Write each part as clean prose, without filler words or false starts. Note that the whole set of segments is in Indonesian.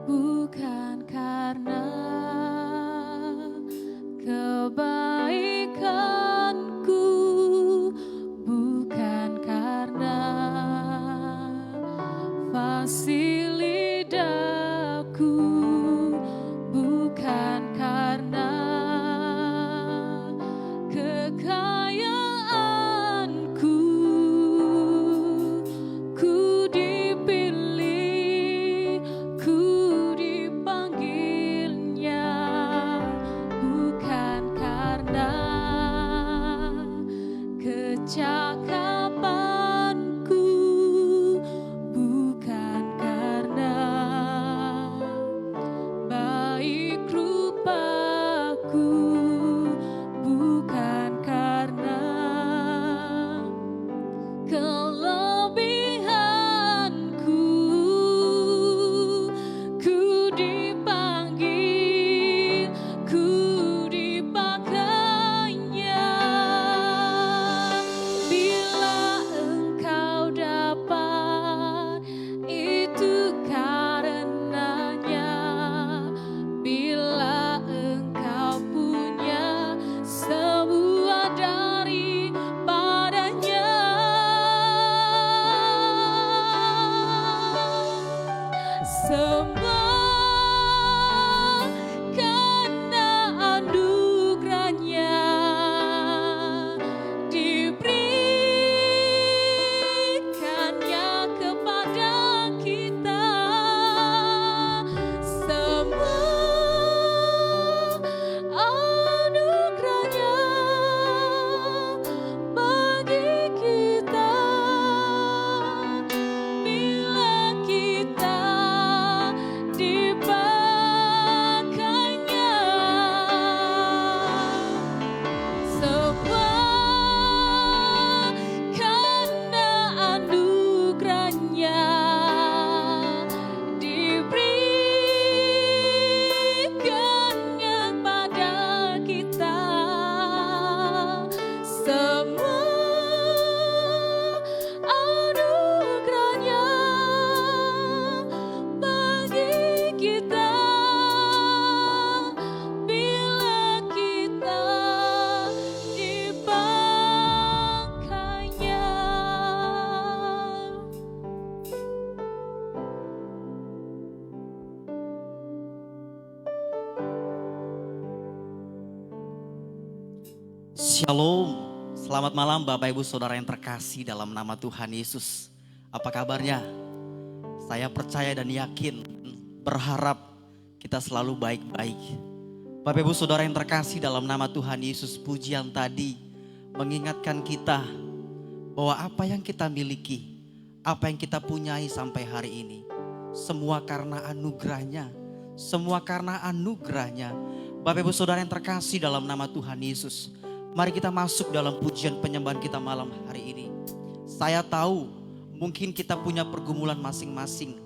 bukan karena kebaikanku, bukan karena fasih lidahku, bukan karena kekayaanku, ku dipilih, ku dipanggilnya, bukan karena kecakapanku, bukan karena baik rupaku, bukan karena kelebihanku, ku dipanggil, ku dipakainya. Bila engkau dapat, itu karenanya. Bila engkau punya semua daripadanya, semua karena anugerahnya diberikannya kepada kita. Semua anugerahnya bagi kita bila kita dipakainya. Semua karena anugerahnya diberikannya pada kita. Semua anugerahnya bagi kita bila kita dipakainya. Shalom, selamat malam Bapak Ibu Saudara yang terkasih dalam nama Tuhan Yesus. Apa kabarnya? Saya percaya dan yakin, berharap kita selalu baik-baik. Bapak Ibu Saudara yang terkasih dalam nama Tuhan Yesus, pujian tadi mengingatkan kita bahwa apa yang kita miliki, apa yang kita punyai sampai hari ini, semua karena anugerahnya, semua karena anugerahnya. Bapak Ibu Saudara yang terkasih dalam nama Tuhan Yesus, mari kita masuk dalam pujian penyembahan kita malam hari ini. Saya tahu mungkin kita punya pergumulan masing-masing.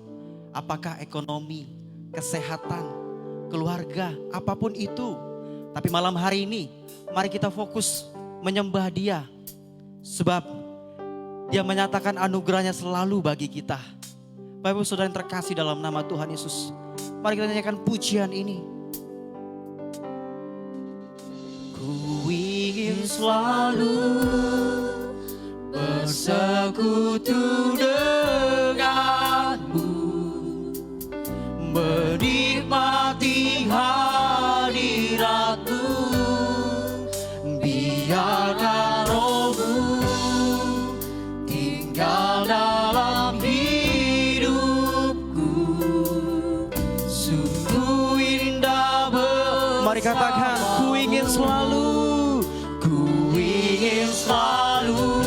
Apakah ekonomi, kesehatan, keluarga, apapun itu. Tapi malam hari ini mari kita fokus menyembah Dia. Sebab Dia menyatakan anugerahnya selalu bagi kita. Bapak Ibu Saudara yang terkasih dalam nama Tuhan Yesus, mari kita nyanyikan pujian ini. Ku ingin selalu bersekutu denganmu, menikmati hadiratmu, biarkan rohmu tinggal dalam hidupku. Sungguh indah mari katakan, ku ingin selalu, ku ingin selalu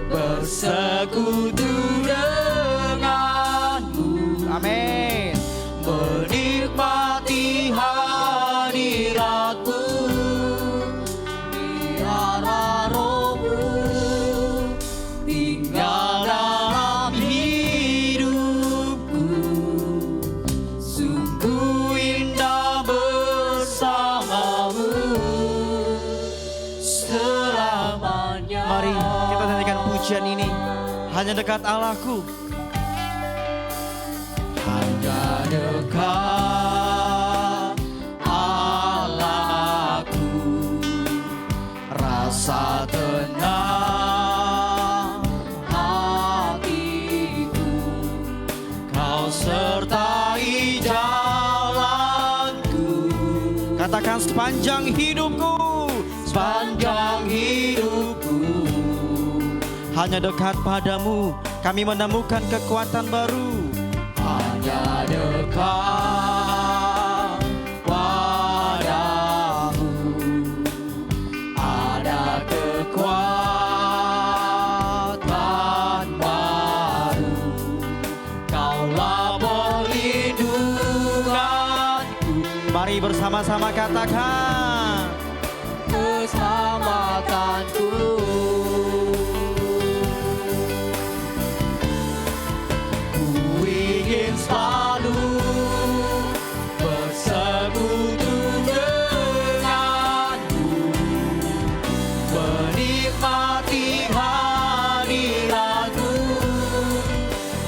bersekutu denganmu. Amin. Menikmati hadiratmu, biarlah rohmu tinggal dalam hidupku. Sungguh indah bersamamu selamanya. Mari kita nyanyikan pujian ini. Hanya dekat Allahku, hanya dekat sertai jalanku. Katakan sepanjang hidupku, sepanjang hidupku. Hanya dekat padamu kami menemukan kekuatan baru. Hanya dekat padamu ada kekuatan baru. Kaulah perlindunganku. Mari bersama-sama katakan keselamatanku. Ku ingin selalu bersekutu denganmu, menikmati hadiratmu.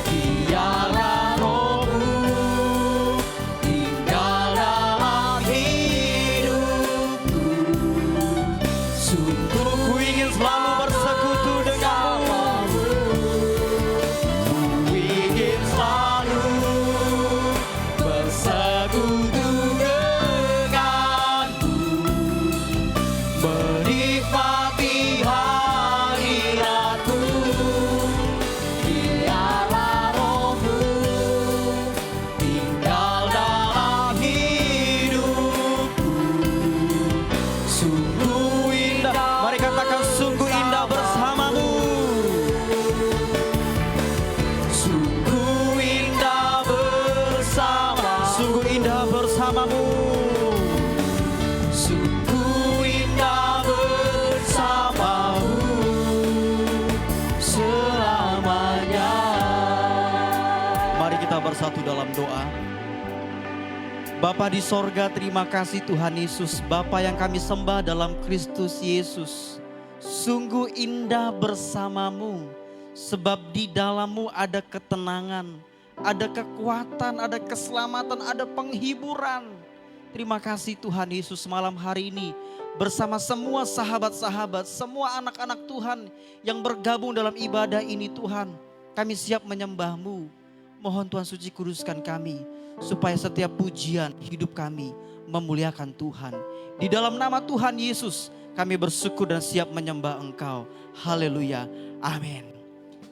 Biarlah rohmu tinggal dalam hidupku. Sungguh ku ingin selalu bersekutu denganmu. Ku ingin selalu bersekutu denganmu, menikmati hadiratmu. Biarlah rohmu tinggal dalam hidupku. Sungguh indah, mari katakan sungguh indah bersamamu. Sungguh indah bersama, sungguh indah bersamamu. Sungguh indah bersamamu selamanya. Mari kita bersatu dalam doa. Bapa di sorga, terima kasih Tuhan Yesus, Bapa yang kami sembah dalam Kristus Yesus. Sungguh indah bersamamu, sebab di dalammu ada ketenangan, ada kekuatan, ada keselamatan, ada penghiburan. Terima kasih Tuhan Yesus, malam hari ini bersama semua sahabat-sahabat, semua anak-anak Tuhan yang bergabung dalam ibadah ini Tuhan. Kami siap menyembah-Mu. Mohon Tuhan suci kuduskan kami, supaya setiap pujian hidup kami memuliakan Tuhan. Di dalam nama Tuhan Yesus kami bersyukur dan siap menyembah Engkau. Haleluya. Amin.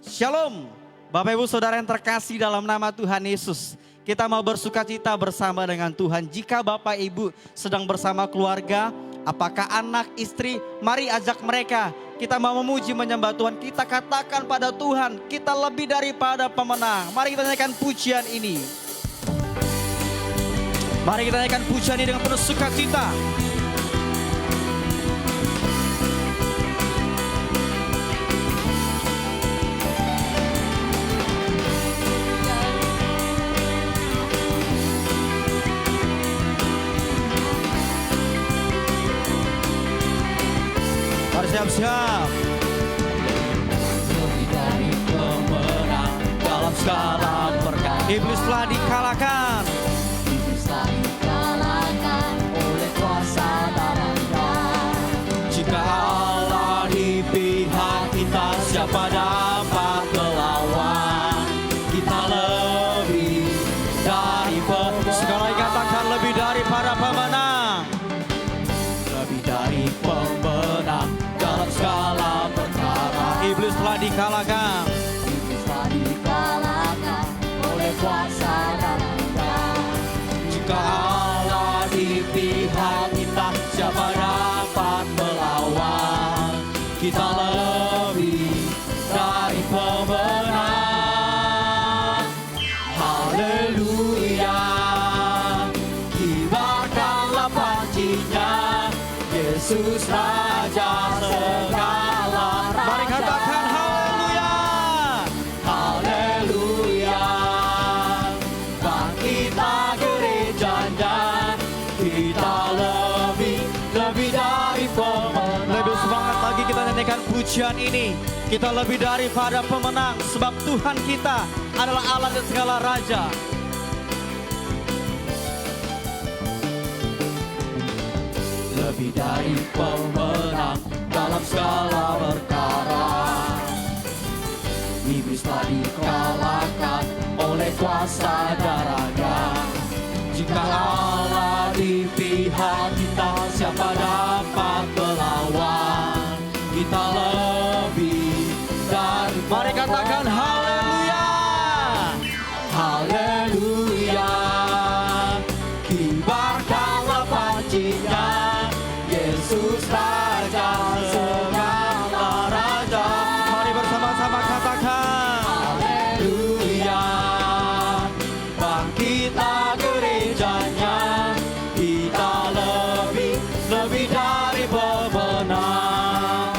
Shalom. Bapak Ibu Saudara yang terkasih dalam nama Tuhan Yesus. Kita mau bersukacita bersama dengan Tuhan. Jika Bapak Ibu sedang bersama keluarga, apakah anak, istri, mari ajak mereka. Kita mau memuji menyembah Tuhan. Kita katakan pada Tuhan, kita lebih daripada pemenang. Mari kita nyanyikan pujian ini. Mari kita nyanyikan pujian ini dengan penuh sukacita. Mari siap-siap. Lebih dari pemenang dalam segala perkara. Iblis telah dikalahkan. Dikalahkan oleh kuasa darah-Nya. Jika Allah di pihak kita, siapa dapat melawan? Kita lebih dari pemenang. Sekali katakan lebih daripada pemenang. Lebih dari pemenang dalam segala perkara. Iblis telah dikalahkan. Iblis telah dikalahkan oleh kuasa darah-Nya. Jika Allah di pihak kita, siapa dapat melawan? Kita lebih dari pemenang. Haleluya. Kibarkanlah pancinya, Yesus Raja segala raja. Mari katakan haleluya. Haleluya. Bangkitlah gerejanya, kita lebih dari pemenang. Lebih semangat lagi kita nyanyikan pujian ini. Kita lebih daripada pemenang, sebab Tuhan kita adalah Allah dan segala raja. Lebih dari pemenang dalam segala perkara. Iblis telah dikalahkan oleh oleh kuasa darahnya. Jika Allah di pihak kita, siapa dapat melawan? Kita lebih dari. Mari katakan haleluya. Haleluya. Kibarkanlah pancinya, Yesus Raja segala raja. Mari bersama-sama katakan Haleluya. Bangkitlah gerejanya, kita lebih dari pemenang.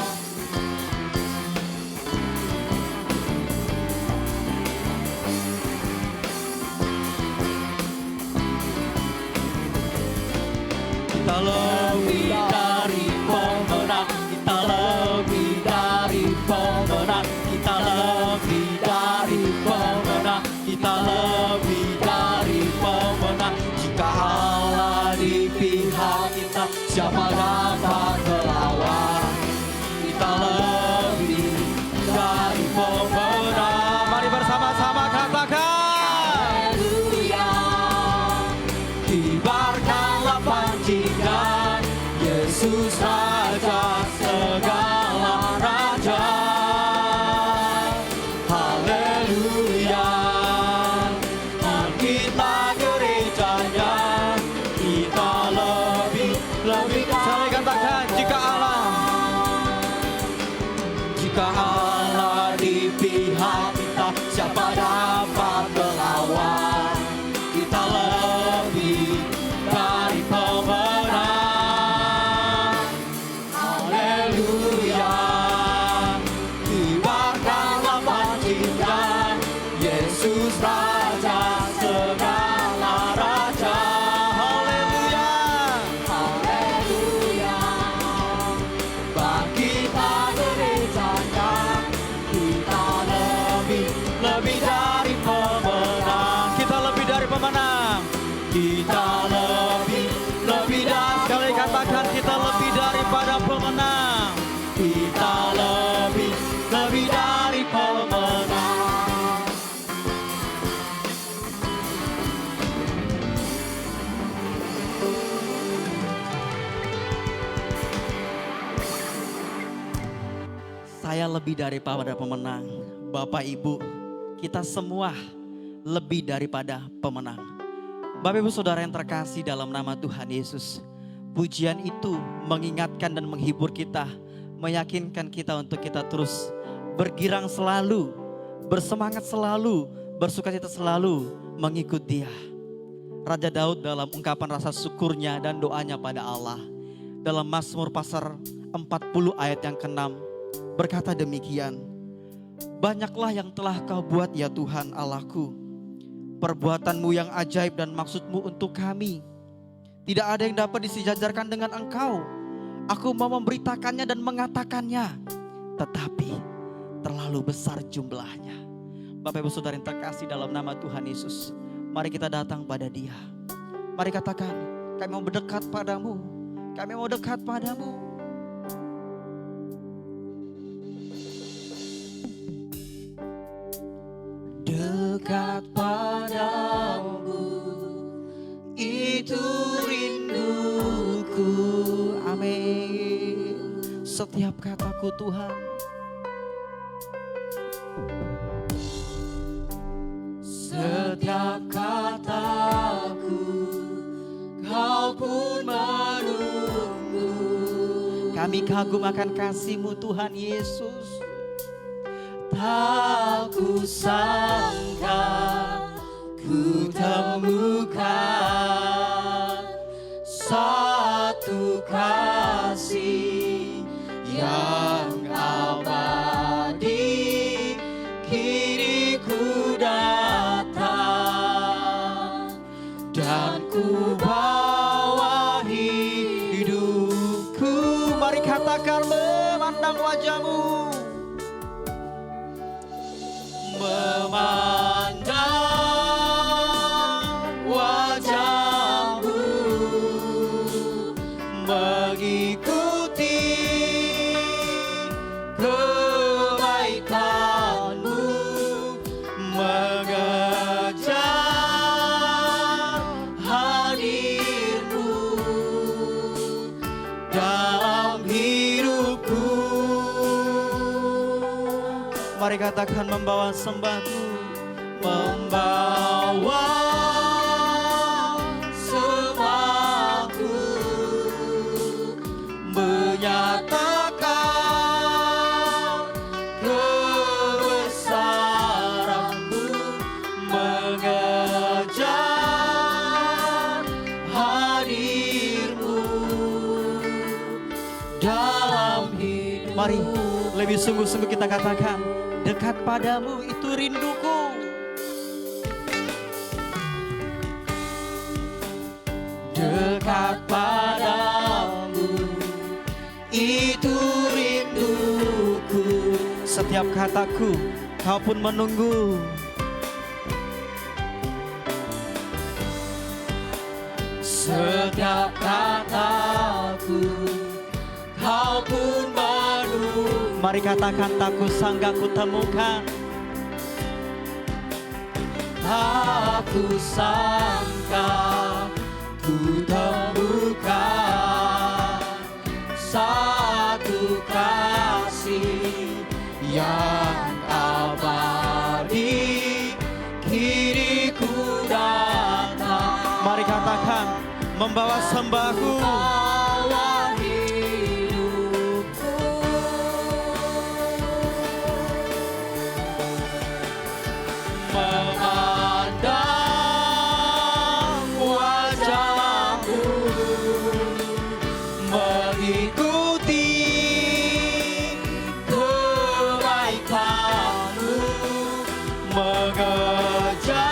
Kita lebih dari pemenang, kita lebih dari pemenang, kita lebih dari pemenang, kita lebih dari pemenang. Jika Allah di pihak kita, siapa dapat melawan? Kita lebih dari pemenang. Mari bersama-sama katakan Haleluya. Kibarkanlah pancinya, Yesus Raja segala raja. Haleluya. Bangkitlah gerejanya, kita lebih Saya katakan jika Allah di pihak kita, siapa dapat melawan? Kita lebih dari pemenang. Haleluya. Kibarkanlah pancinya, Yesus Raja segala raja. haleluya. Haleluya. Bangkitlah gerejanya, kita lebih dari pemenang. Kita lebih dari pemenang. Kita lebih dari. Sekali katakan kita lebih daripada pemenang. Kita lebih dari pemenang. Saya lebih daripada pemenang. Bapak Ibu, kita semua lebih daripada pemenang. Bapak Ibu Saudara yang terkasih dalam nama Tuhan Yesus, pujian itu mengingatkan dan menghibur kita, meyakinkan kita untuk kita terus bergirang selalu, bersemangat selalu, bersukacita selalu mengikut Dia. Raja Daud dalam ungkapan rasa syukurnya dan doanya pada Allah, dalam Mazmur pasal 40 ayat yang ke-6 berkata demikian, banyaklah yang telah Kau buat ya Tuhan Allahku, perbuatanmu yang ajaib dan maksudmu untuk kami. Tidak ada yang dapat disejajarkan dengan Engkau. Aku mau memberitakannya dan mengatakannya, tetapi terlalu besar jumlahnya. Bapak Ibu Saudara yang terkasih dalam nama Tuhan Yesus, mari kita datang pada Dia. Mari katakan, kami mau mendekat padamu, kami mau dekat padamu. Dekat padamu, itu rinduku. Amin. Setiap kataku Tuhan, setiap kataku, Kau pun menunggu. kami kagum akan kasih-Mu Tuhan Yesus. Tak kusangka ku temukan satu kasih yang abadi. Kini ku datang dan ku bawa hidupku. Mari katakan memandang wajah-Mu. Memandang wajah-Mu, mengikuti kebaikan-Mu, mengejar Mari katakan membawa sembahku. Membawa sembahku, menyatakan kebesaran-Mu, mengejar hadir-Mu dalam hidup. Mari lebih sungguh-sungguh kita katakan, dekat padamu itu rinduku. Dekat padamu itu rinduku. Setiap kataku kau pun menunggu. Setiap kataku kau pun menunggu. Mari katakan, tak kusangka ku temukan. Aku sangka ku temukan satu kasih yang abadi, kini ku datang. Mari katakan, membawa sembahku. Bawa hidupku, memandang wajah-Mu, mengikuti kebaikan-Mu, mengejar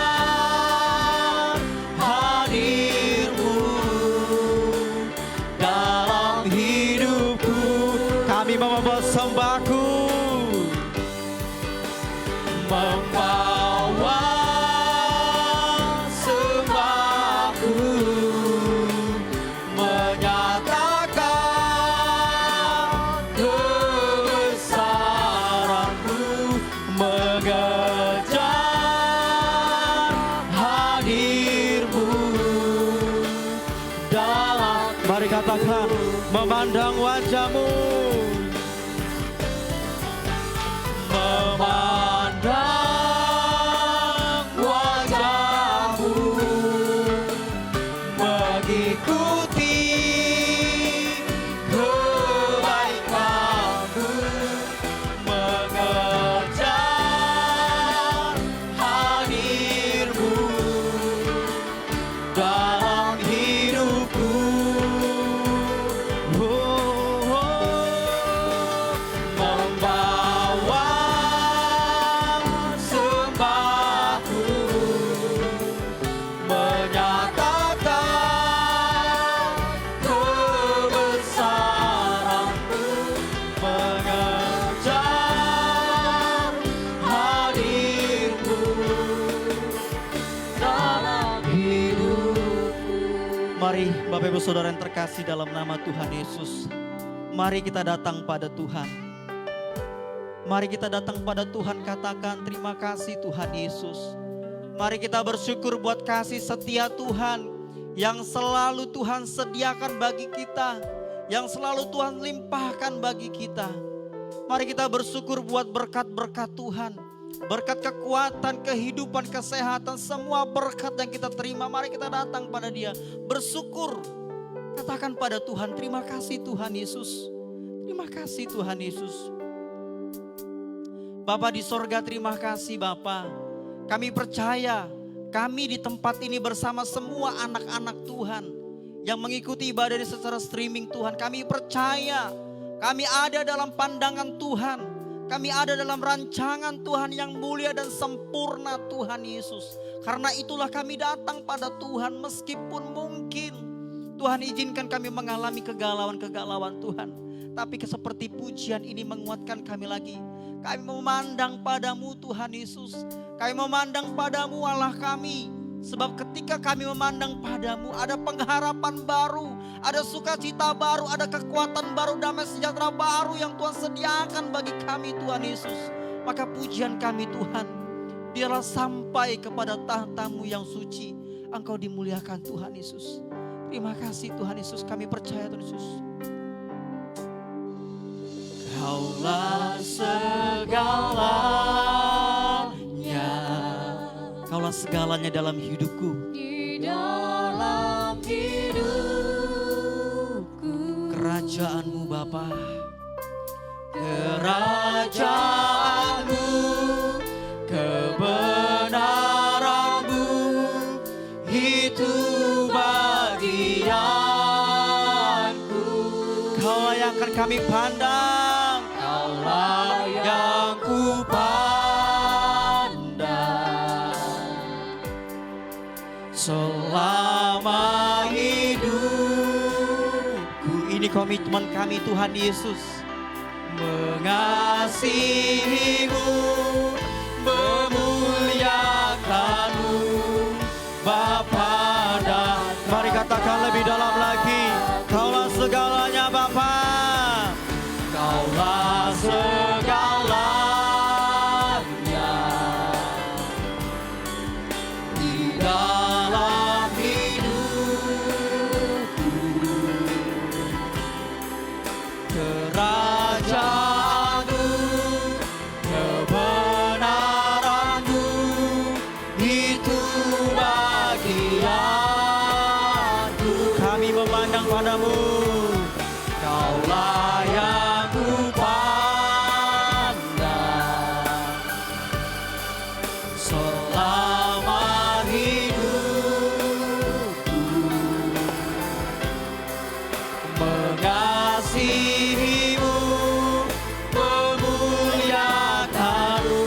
hadir-Mu dalam hidupku. Kami membawa sembahku. Membawa sembahku, menyatakan kebesaran-Mu, mengejar hadir-Mu dalam. Mari katakan, memandang wajah-Mu. Memandang wajah-Mu, mengikuti kebaikan-Mu, mengejar hadir-Mu dalam hidupku. Membawa sembahku, menyatakan kebesaran-Mu, mengejar hadir-Mu dalam hidupku. Mari Bapak Ibu Saudara yang terkasih dalam nama Tuhan Yesus, mari kita datang pada Tuhan. Mari kita datang pada Tuhan, katakan terima kasih Tuhan Yesus. Mari kita bersyukur buat kasih setia Tuhan yang selalu Tuhan sediakan bagi kita, yang selalu Tuhan limpahkan bagi kita. Mari kita bersyukur buat berkat-berkat Tuhan, berkat kekuatan, kehidupan, kesehatan, semua berkat yang kita terima. Mari kita datang pada Dia, bersyukur. Katakan pada Tuhan, terima kasih Tuhan Yesus. Terima kasih Tuhan Yesus. Bapa di sorga, terima kasih Bapa. Kami percaya kami di tempat ini bersama semua anak-anak Tuhan yang mengikuti ibadah ini secara streaming Tuhan. Kami percaya kami ada dalam pandangan Tuhan. Kami ada dalam rancangan Tuhan yang mulia dan sempurna Tuhan Yesus. Karena itulah kami datang pada Tuhan meskipun mungkin Tuhan izinkan kami mengalami kegalauan-kegalauan Tuhan. Tapi seperti pujian ini menguatkan kami lagi. Kami memandang padamu Tuhan Yesus. Kami memandang padamu Allah kami. Sebab ketika kami memandang padamu ada pengharapan baru. Ada sukacita baru, ada kekuatan baru, damai sejahtera baru yang Tuhan sediakan bagi kami Tuhan Yesus. Maka pujian kami Tuhan, biarlah sampai kepada tahta-Mu yang suci. Engkau dimuliakan Tuhan Yesus. Terima kasih Tuhan Yesus, kami percaya Tuhan Yesus. Kaulah segala Kaulah segalanya dalam hidupku. di dalam hidupku. Kerajaanmu Bapa, Kerajaanmu, kebenaranmu, itu bagianku. Kaulah yang akan kami pandang. Kaulah yang ku pandang selama hidupku. Ini komitmen kami Tuhan Yesus. Mengasihimu, memuliakanmu, Bapa dan Mari katakan lebih dalam lagi. Kaulah segalanya Bapa. Kaulah segalanya di dalam hidupku. Kerajaanmu, kebenaranmu, itu bagianku. Kami memandang padamu. Kaulah yang ku pandang selama hidupku. Mengasihimu, memuliakanmu,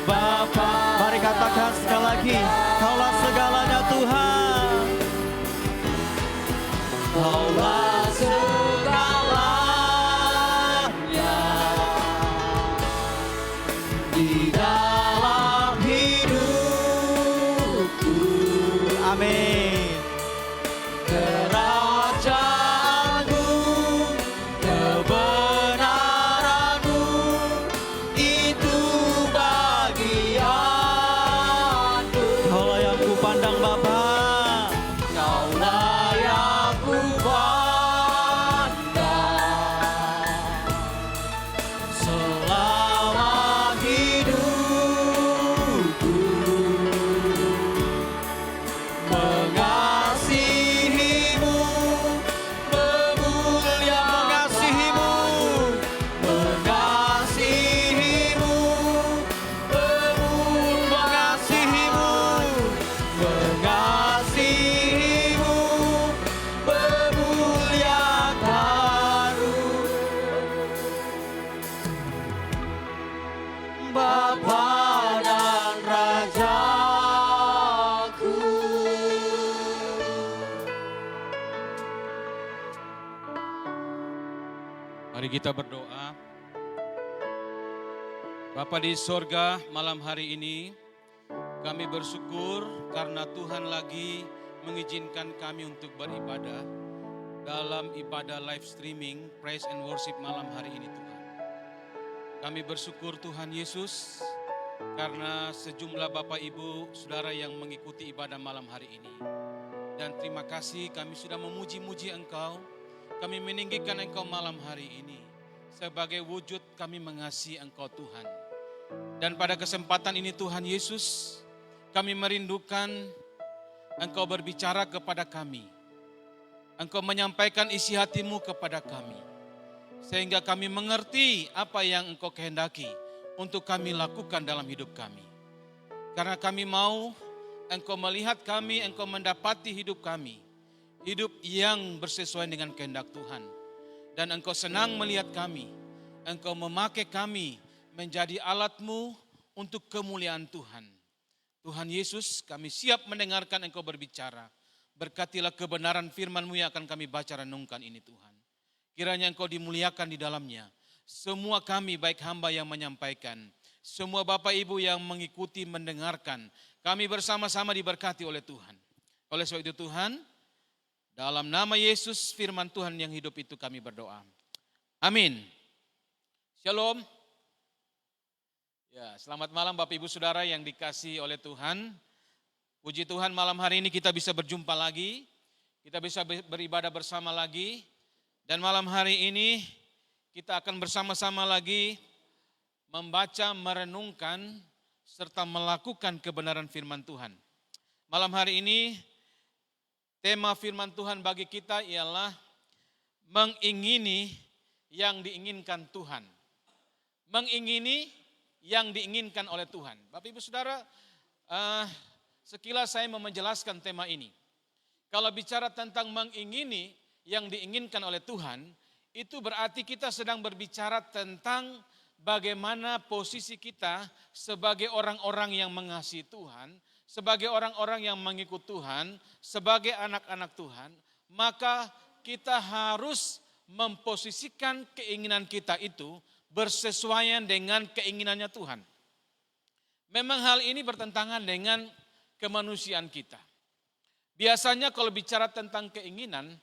Bapa. Mari katakan sekali lagi. Kaulah segalanya Tuhan. Kaulah segalanya di dalam hidupku. Amin. Kerajaanmu, kebenaranmu, itu bagianku. Kaulah yang ku pandang Bapa. Kaulah yang ku pandang selama hidupku. Mengasihimu, memuliakanmu, mengasihimu, mengasihimu, mengasihimu, memuliakanmu, Bapa dan Rajaku. Mari kita berdoa. Bapa di sorga, malam hari ini kami bersyukur karena Tuhan lagi mengizinkan kami untuk beribadah dalam ibadah live streaming praise and worship malam hari ini Tuhan. Kami bersyukur Tuhan Yesus karena sejumlah Bapak Ibu Saudara yang mengikuti ibadah malam hari ini. Dan terima kasih kami sudah memuji-muji Engkau. Kami meninggikan Engkau malam hari ini. Sebagai wujud kami mengasihi Engkau Tuhan. Dan pada kesempatan ini Tuhan Yesus, kami merindukan Engkau berbicara kepada kami. Engkau menyampaikan isi hatimu kepada kami. Sehingga kami mengerti apa yang Engkau kehendaki untuk kami lakukan dalam hidup kami. Karena kami mau Engkau melihat kami, Engkau mendapati hidup kami. Hidup yang bersesuaian dengan kehendak Tuhan. Dan Engkau senang melihat kami. Engkau memakai kami menjadi alat-Mu untuk kemuliaan Tuhan. Tuhan Yesus, kami siap mendengarkan Engkau berbicara. Berkatilah kebenaran firman-Mu yang akan kami baca renungkan ini Tuhan. Kiranya Engkau dimuliakan di dalamnya. Semua kami baik hamba yang menyampaikan. Semua Bapak Ibu yang mengikuti mendengarkan. Kami bersama-sama diberkati oleh Tuhan. Oleh sebab itu Tuhan, dalam nama Yesus firman Tuhan yang hidup itu kami berdoa. Amin. Shalom. Ya, selamat malam Bapak Ibu Saudara yang dikasihi oleh Tuhan. Puji Tuhan malam hari ini kita bisa berjumpa lagi. Kita bisa beribadah bersama lagi. Dan malam hari ini kita akan bersama-sama lagi membaca, merenungkan serta melakukan kebenaran firman Tuhan. Malam hari ini tema firman Tuhan bagi kita ialah mengingini yang diinginkan Tuhan. Mengingini yang diinginkan oleh Tuhan. Bapak Ibu Saudara, sekilas saya mau menjelaskan tema ini. Kalau bicara tentang mengingini yang diinginkan oleh Tuhan, itu berarti kita sedang berbicara tentang bagaimana posisi kita sebagai orang-orang yang mengasihi Tuhan, sebagai orang-orang yang mengikut Tuhan, sebagai anak-anak Tuhan, maka kita harus memposisikan keinginan kita itu bersesuaian dengan keinginannya Tuhan. Memang hal ini bertentangan dengan kemanusiaan kita. Biasanya kalau bicara tentang keinginan,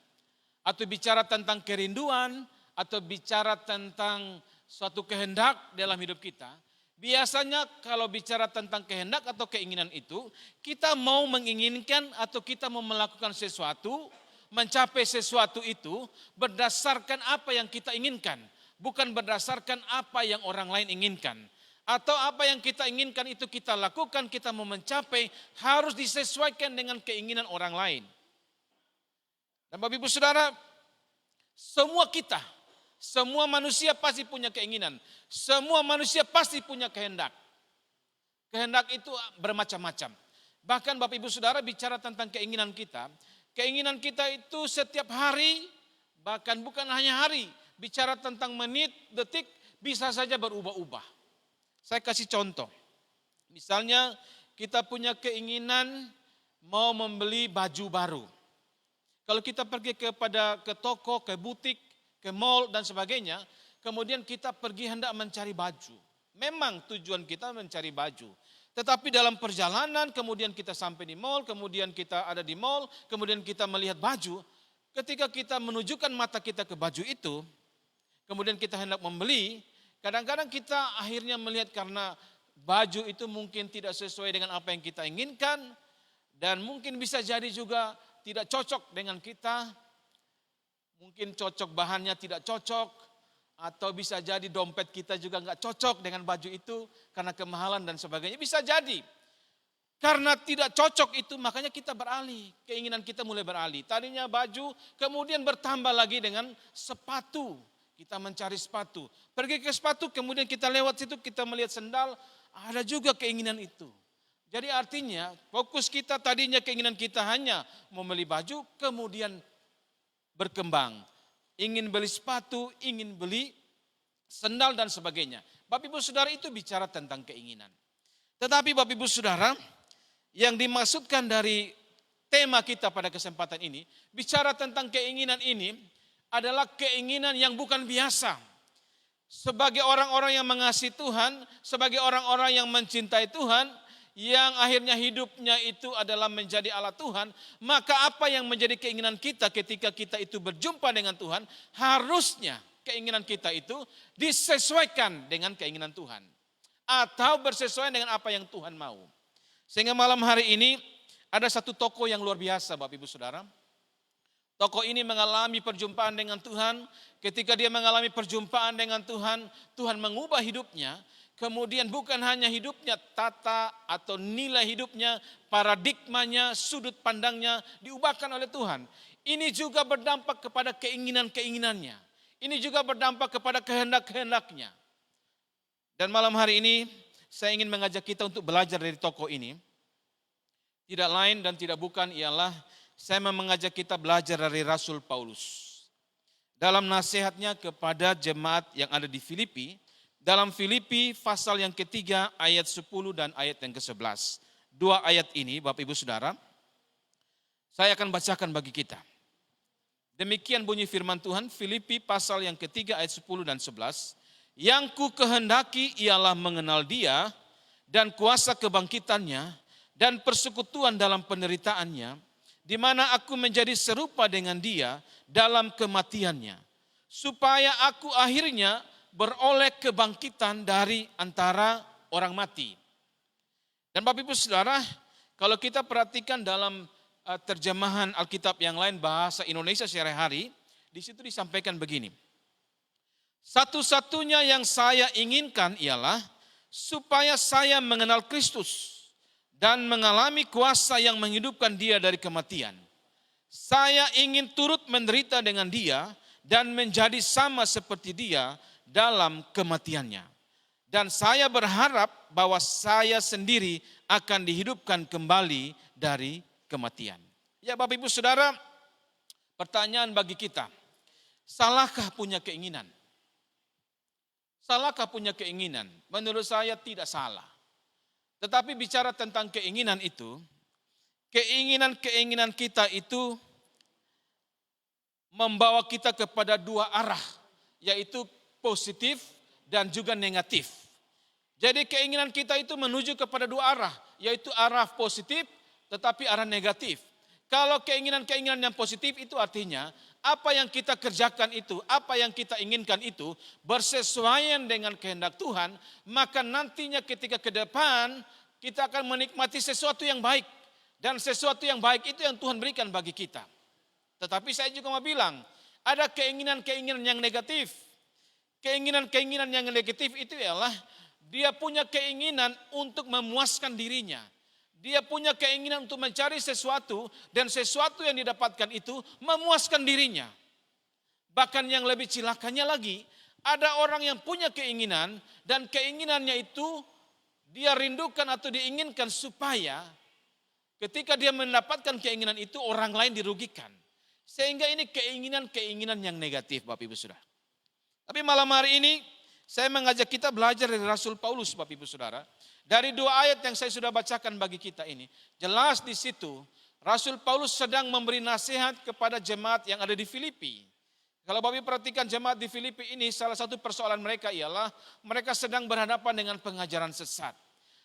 atau bicara tentang kerinduan, atau bicara tentang suatu kehendak dalam hidup kita, biasanya kalau bicara tentang kehendak atau keinginan itu, kita mau menginginkan atau kita mau melakukan sesuatu, mencapai sesuatu itu berdasarkan apa yang kita inginkan, bukan berdasarkan apa yang orang lain inginkan. Atau apa yang kita inginkan itu kita lakukan, kita mau mencapai, harus disesuaikan dengan keinginan orang lain. Dan Bapak Ibu Saudara, semua kita, semua manusia pasti punya keinginan. Semua manusia pasti punya kehendak. Kehendak itu bermacam-macam. Bahkan Bapak Ibu Saudara bicara tentang keinginan kita itu setiap hari, bahkan bukan hanya hari, bicara tentang menit, detik, bisa saja berubah-ubah. Saya kasih contoh. Misalnya kita punya keinginan mau membeli baju baru. Kalau kita pergi ke toko, ke butik, ke mall dan sebagainya, kemudian kita pergi hendak mencari baju. Memang tujuan kita mencari baju. Tetapi dalam perjalanan, kemudian kita sampai di mall, kemudian kita ada di mall, kemudian kita melihat baju. Ketika kita menunjukkan mata kita ke baju itu, kemudian kita hendak membeli, kadang-kadang kita akhirnya melihat karena baju itu mungkin tidak sesuai dengan apa yang kita inginkan, dan mungkin bisa jadi juga tidak cocok dengan kita, mungkin cocok bahannya tidak cocok, atau bisa jadi dompet kita juga nggak cocok dengan baju itu karena kemahalan dan sebagainya. Bisa jadi. Karena tidak cocok itu makanya kita beralih. Keinginan kita mulai beralih. Tadinya baju kemudian bertambah lagi dengan sepatu. Kita mencari sepatu. Pergi ke sepatu kemudian kita lewat situ kita melihat sendal. Ada juga keinginan itu. Jadi artinya fokus kita tadinya keinginan kita hanya membeli baju kemudian berkembang. Ingin beli sepatu, ingin beli sendal dan sebagainya. Bapak Ibu Saudara itu bicara tentang keinginan. Tetapi Bapak Ibu Saudara, yang dimaksudkan dari tema kita pada kesempatan ini, bicara tentang keinginan ini adalah keinginan yang bukan biasa. Sebagai orang-orang yang mengasihi Tuhan, sebagai orang-orang yang mencintai Tuhan, yang akhirnya hidupnya itu adalah menjadi alat Tuhan, maka apa yang menjadi keinginan kita ketika kita itu berjumpa dengan Tuhan, harusnya keinginan kita itu disesuaikan dengan keinginan Tuhan. Atau bersesuaian dengan apa yang Tuhan mau. Sehingga malam hari ini ada satu tokoh yang luar biasa Bapak Ibu Saudara. Tokoh ini mengalami perjumpaan dengan Tuhan. Ketika dia mengalami perjumpaan dengan Tuhan, Tuhan mengubah hidupnya. Kemudian bukan hanya hidupnya, tata atau nilai hidupnya, paradigmanya, sudut pandangnya diubahkan oleh Tuhan. Ini juga berdampak kepada keinginan-keinginannya. Ini juga berdampak kepada kehendak-kehendaknya. Dan malam hari ini saya ingin mengajak kita untuk belajar dari tokoh ini. Tidak lain dan tidak bukan ialah saya mau mengajak kita belajar dari Rasul Paulus. Dalam nasihatnya kepada jemaat yang ada di Filipi, dalam Filipi pasal yang ketiga ayat 10 dan ayat yang ke-11. Dua ayat ini Bapak Ibu Saudara, saya akan bacakan bagi kita. Demikian bunyi firman Tuhan, Filipi pasal yang ketiga ayat 10 dan 11. Yang ku kehendaki ialah mengenal Dia dan kuasa kebangkitannya dan persekutuan dalam penderitaannya, di mana aku menjadi serupa dengan Dia dalam kematiannya, supaya aku akhirnya beroleh kebangkitan dari antara orang mati. Dan Bapak Ibu Saudara, kalau kita perhatikan dalam terjemahan Alkitab yang lain bahasa Indonesia sehari-hari, di situ disampaikan begini. Satu-satunya yang saya inginkan ialah supaya saya mengenal Kristus dan mengalami kuasa yang menghidupkan Dia dari kematian. Saya ingin turut menderita dengan Dia dan menjadi sama seperti Dia dalam kematiannya. Dan saya berharap bahwa saya sendiri akan dihidupkan kembali dari kematian. Ya Bapak Ibu Saudara, pertanyaan bagi kita, salahkah punya keinginan? Salahkah punya keinginan? Menurut saya tidak salah. Tetapi bicara tentang keinginan itu, keinginan-keinginan kita itu membawa kita kepada dua arah, yaitu positif dan juga negatif. Jadi keinginan kita itu menuju kepada dua arah, yaitu arah positif tetapi arah negatif. Kalau keinginan-keinginan yang positif itu artinya apa yang kita kerjakan itu, apa yang kita inginkan itu bersesuaian dengan kehendak Tuhan, maka nantinya ketika ke depan kita akan menikmati sesuatu yang baik. Dan sesuatu yang baik itu yang Tuhan berikan bagi kita. Tetapi saya juga mau bilang, ada keinginan-keinginan yang negatif. Keinginan-keinginan yang negatif itu ialah dia punya keinginan untuk memuaskan dirinya. Dia punya keinginan untuk mencari sesuatu dan sesuatu yang didapatkan itu memuaskan dirinya. Bahkan yang lebih cilakanya lagi, ada orang yang punya keinginan dan keinginannya itu dia rindukan atau diinginkan supaya ketika dia mendapatkan keinginan itu orang lain dirugikan. Sehingga ini keinginan-keinginan yang negatif Bapak Ibu Saudara. Tapi malam hari ini saya mengajak kita belajar dari Rasul Paulus Bapak Ibu Saudara. Dari dua ayat yang saya sudah bacakan bagi kita ini, jelas di situ Rasul Paulus sedang memberi nasihat kepada jemaat yang ada di Filipi. Kalau Bapak Ibu perhatikan jemaat di Filipi ini, salah satu persoalan mereka ialah mereka sedang berhadapan dengan pengajaran sesat.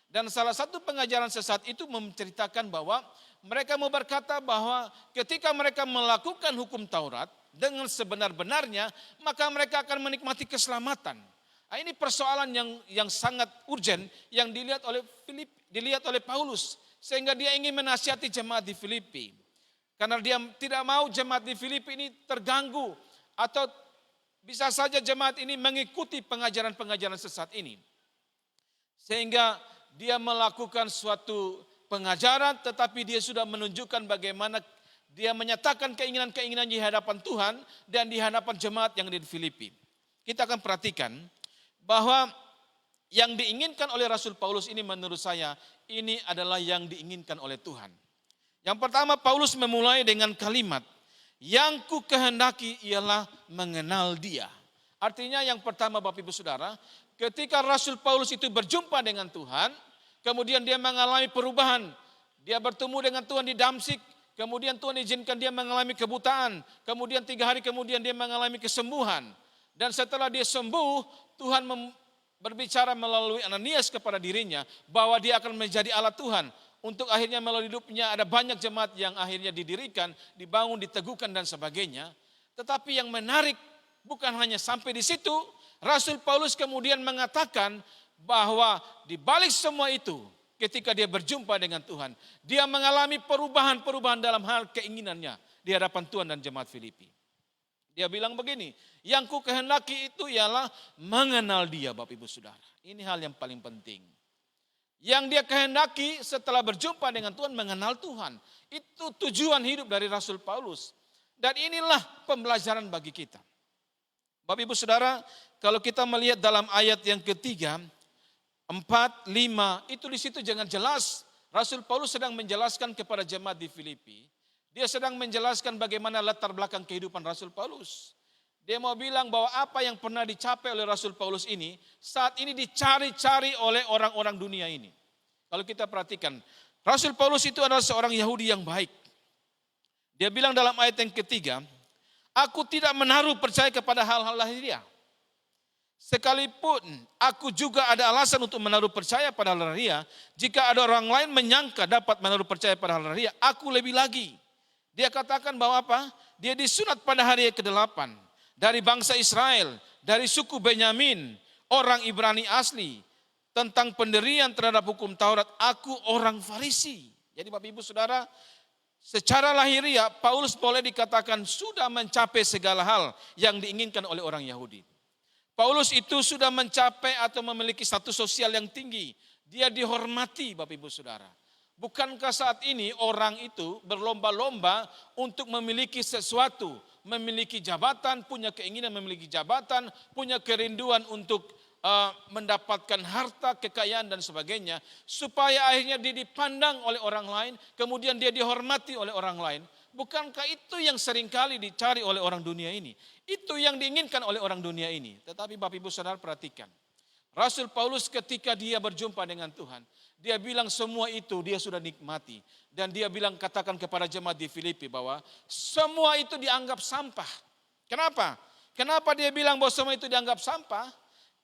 Dan salah satu pengajaran sesat itu menceritakan bahwa mereka mau berkata bahwa ketika mereka melakukan hukum Taurat dengan sebenar-benarnya, maka mereka akan menikmati keselamatan. Nah, ini persoalan yang sangat urgent yang dilihat oleh Paulus, sehingga dia ingin menasihati jemaat di Filipi. Karena dia tidak mau jemaat di Filipi ini terganggu atau bisa saja jemaat ini mengikuti pengajaran-pengajaran sesat ini. Sehingga dia melakukan suatu pengajaran tetapi dia sudah menunjukkan bagaimana dia menyatakan keinginan-keinginan di hadapan Tuhan dan di hadapan jemaat yang ada di Filipi. Kita akan perhatikan bahwa yang diinginkan oleh Rasul Paulus ini menurut saya ini adalah yang diinginkan oleh Tuhan. Yang pertama Paulus memulai dengan kalimat yang ku kehendaki ialah mengenal Dia. Artinya yang pertama Bapak Ibu Saudara, ketika Rasul Paulus itu berjumpa dengan Tuhan, kemudian dia mengalami perubahan. Dia bertemu dengan Tuhan di Damsik, kemudian Tuhan izinkan dia mengalami kebutaan, kemudian 3 hari kemudian dia mengalami kesembuhan. Dan setelah dia sembuh, Tuhan berbicara melalui Ananias kepada dirinya bahwa dia akan menjadi alat Tuhan. Untuk akhirnya melalui hidupnya ada banyak jemaat yang akhirnya didirikan, dibangun, diteguhkan dan sebagainya. Tetapi yang menarik bukan hanya sampai di situ, Rasul Paulus kemudian mengatakan bahwa di balik semua itu ketika dia berjumpa dengan Tuhan, dia mengalami perubahan-perubahan dalam hal keinginannya di hadapan Tuhan dan jemaat Filipi. Dia bilang begini, yang ku kehendaki itu ialah mengenal Dia Bapak Ibu Saudara. Ini hal yang paling penting. Yang dia kehendaki setelah berjumpa dengan Tuhan, mengenal Tuhan. Itu tujuan hidup dari Rasul Paulus. Dan inilah pembelajaran bagi kita. Bapak Ibu Saudara, kalau kita melihat dalam ayat yang ketiga, 4, 5, itu di situ jangan jelas. Rasul Paulus sedang menjelaskan kepada jemaat di Filipi. Dia sedang menjelaskan bagaimana latar belakang kehidupan Rasul Paulus. Dia mau bilang bahwa apa yang pernah dicapai oleh Rasul Paulus ini, saat ini dicari-cari oleh orang-orang dunia ini. Kalau kita perhatikan, Rasul Paulus itu adalah seorang Yahudi yang baik. Dia bilang dalam ayat yang ketiga, aku tidak menaruh percaya kepada hal-hal lahiriah. Sekalipun aku juga ada alasan untuk menaruh percaya pada hal lahiriah, jika ada orang lain menyangka dapat menaruh percaya pada hal lahiriah, aku lebih lagi. Dia katakan bahwa apa? Dia disunat pada hari ke-8 dari bangsa Israel, dari suku Benyamin, orang Ibrani asli, tentang pendirian terhadap hukum Taurat, aku orang Farisi. Jadi Bapak Ibu Saudara, secara lahiriah Paulus boleh dikatakan sudah mencapai segala hal yang diinginkan oleh orang Yahudi. Paulus itu sudah mencapai atau memiliki status sosial yang tinggi. Dia dihormati Bapak Ibu Saudara. Bukankah saat ini orang itu berlomba-lomba untuk memiliki sesuatu, memiliki jabatan, punya keinginan memiliki jabatan, punya kerinduan untuk mendapatkan harta, kekayaan dan sebagainya, supaya akhirnya dia dipandang oleh orang lain, kemudian dia dihormati oleh orang lain. Bukankah itu yang seringkali dicari oleh orang dunia ini? Itu yang diinginkan oleh orang dunia ini. Tetapi Bapak Ibu Saudara perhatikan, Rasul Paulus ketika dia berjumpa dengan Tuhan, dia bilang semua itu dia sudah nikmati. Dan dia bilang, katakan kepada jemaat di Filipi bahwa semua itu dianggap sampah. Kenapa? Kenapa dia bilang bahwa semua itu dianggap sampah?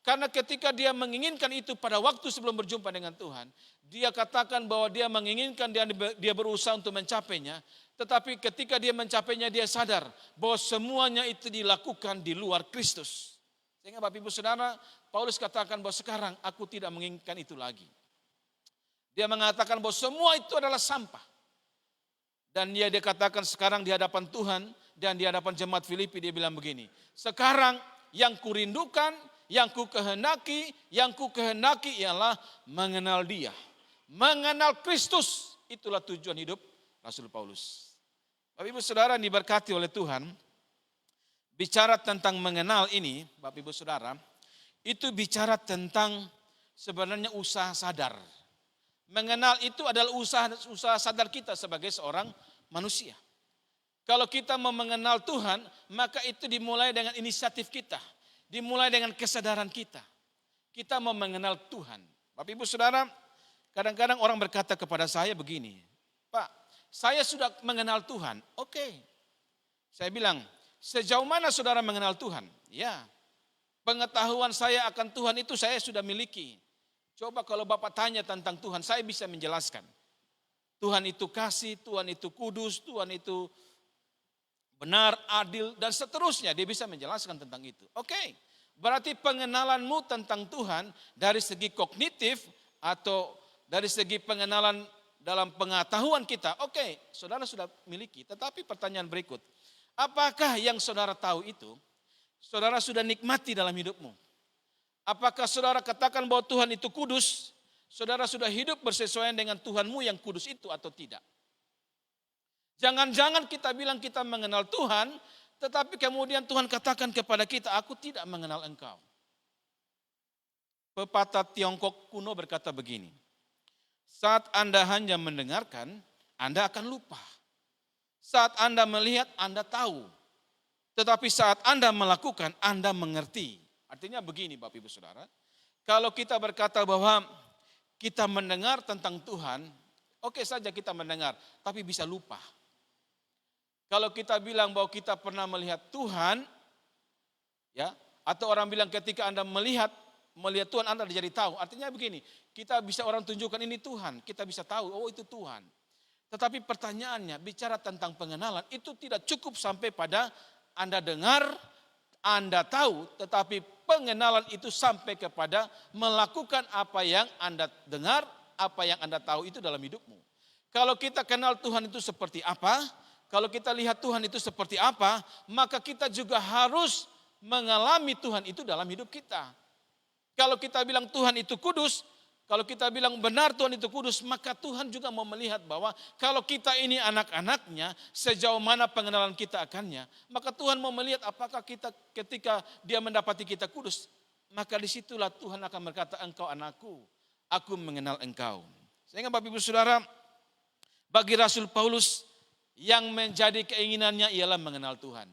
Karena ketika dia menginginkan itu pada waktu sebelum berjumpa dengan Tuhan, dia katakan bahwa dia menginginkan, dia berusaha untuk mencapainya. Tetapi ketika dia mencapainya, dia sadar bahwa semuanya itu dilakukan di luar Kristus. Sehingga Bapak Ibu Saudara, Paulus katakan bahwa sekarang aku tidak menginginkan itu lagi. Dia mengatakan bahwa semua itu adalah sampah. Dan dia katakan sekarang di hadapan Tuhan dan di hadapan jemaat Filipi, dia bilang begini, sekarang yang kurindukan, yang ku kehendaki ialah mengenal Dia. Mengenal Kristus, itulah tujuan hidup Rasul Paulus. Bapak Ibu Saudara diberkati oleh Tuhan. Bicara tentang mengenal ini, Bapak Ibu Saudara, itu bicara tentang sebenarnya usaha sadar. Mengenal itu adalah usaha sadar kita sebagai seorang manusia. Kalau kita mau mengenal Tuhan, maka itu dimulai dengan inisiatif kita. Dimulai dengan kesadaran kita. Kita mau mengenal Tuhan. Bapak Ibu Saudara, kadang-kadang orang berkata kepada saya begini, Pak, saya sudah mengenal Tuhan. Oke. Saya bilang, sejauh mana saudara mengenal Tuhan? Ya, pengetahuan saya akan Tuhan itu saya sudah miliki. Coba kalau Bapak tanya tentang Tuhan, saya bisa menjelaskan. Tuhan itu kasih, Tuhan itu kudus, Tuhan itu benar, adil, dan seterusnya. Dia bisa menjelaskan tentang itu. Oke, berarti pengenalanmu tentang Tuhan dari segi kognitif atau dari segi pengenalan dalam pengetahuan kita, oke, saudara sudah miliki. Tetapi pertanyaan berikut, apakah yang saudara tahu itu, saudara sudah nikmati dalam hidupmu? Apakah saudara katakan bahwa Tuhan itu kudus, saudara sudah hidup bersesuaian dengan Tuhanmu yang kudus itu atau tidak? Jangan-jangan kita bilang kita mengenal Tuhan, tetapi kemudian Tuhan katakan kepada kita, aku tidak mengenal engkau. Pepatah Tiongkok kuno berkata begini, saat Anda hanya mendengarkan, Anda akan lupa. Saat Anda melihat, Anda tahu. Tetapi saat Anda melakukan, Anda mengerti. Artinya begini Bapak Ibu Saudara, kalau kita berkata bahwa kita mendengar tentang Tuhan, oke saja kita mendengar, tapi bisa lupa. Kalau kita bilang bahwa kita pernah melihat Tuhan, ya, atau orang bilang ketika Anda melihat Tuhan Anda jadi tahu. Artinya begini, kita bisa orang tunjukkan ini Tuhan, kita bisa tahu, oh itu Tuhan. Tetapi pertanyaannya, bicara tentang pengenalan, itu tidak cukup sampai pada Anda dengar, Anda tahu, tetapi pengenalan itu sampai kepada melakukan apa yang Anda dengar, apa yang Anda tahu itu dalam hidupmu. Kalau kita kenal Tuhan itu seperti apa, kalau kita lihat Tuhan itu seperti apa, maka kita juga harus mengalami Tuhan itu dalam hidup kita. Kalau kita bilang Tuhan itu kudus, kalau kita bilang benar Tuhan itu kudus, maka Tuhan juga mau melihat bahwa kalau kita ini anak-anaknya, sejauh mana pengenalan kita akannya, maka Tuhan mau melihat apakah kita ketika Dia mendapati kita kudus, maka disitulah Tuhan akan berkata, engkau anakku, aku mengenal engkau. Sehingga Bapak Ibu Saudara, bagi Rasul Paulus yang menjadi keinginannya ialah mengenal Tuhan.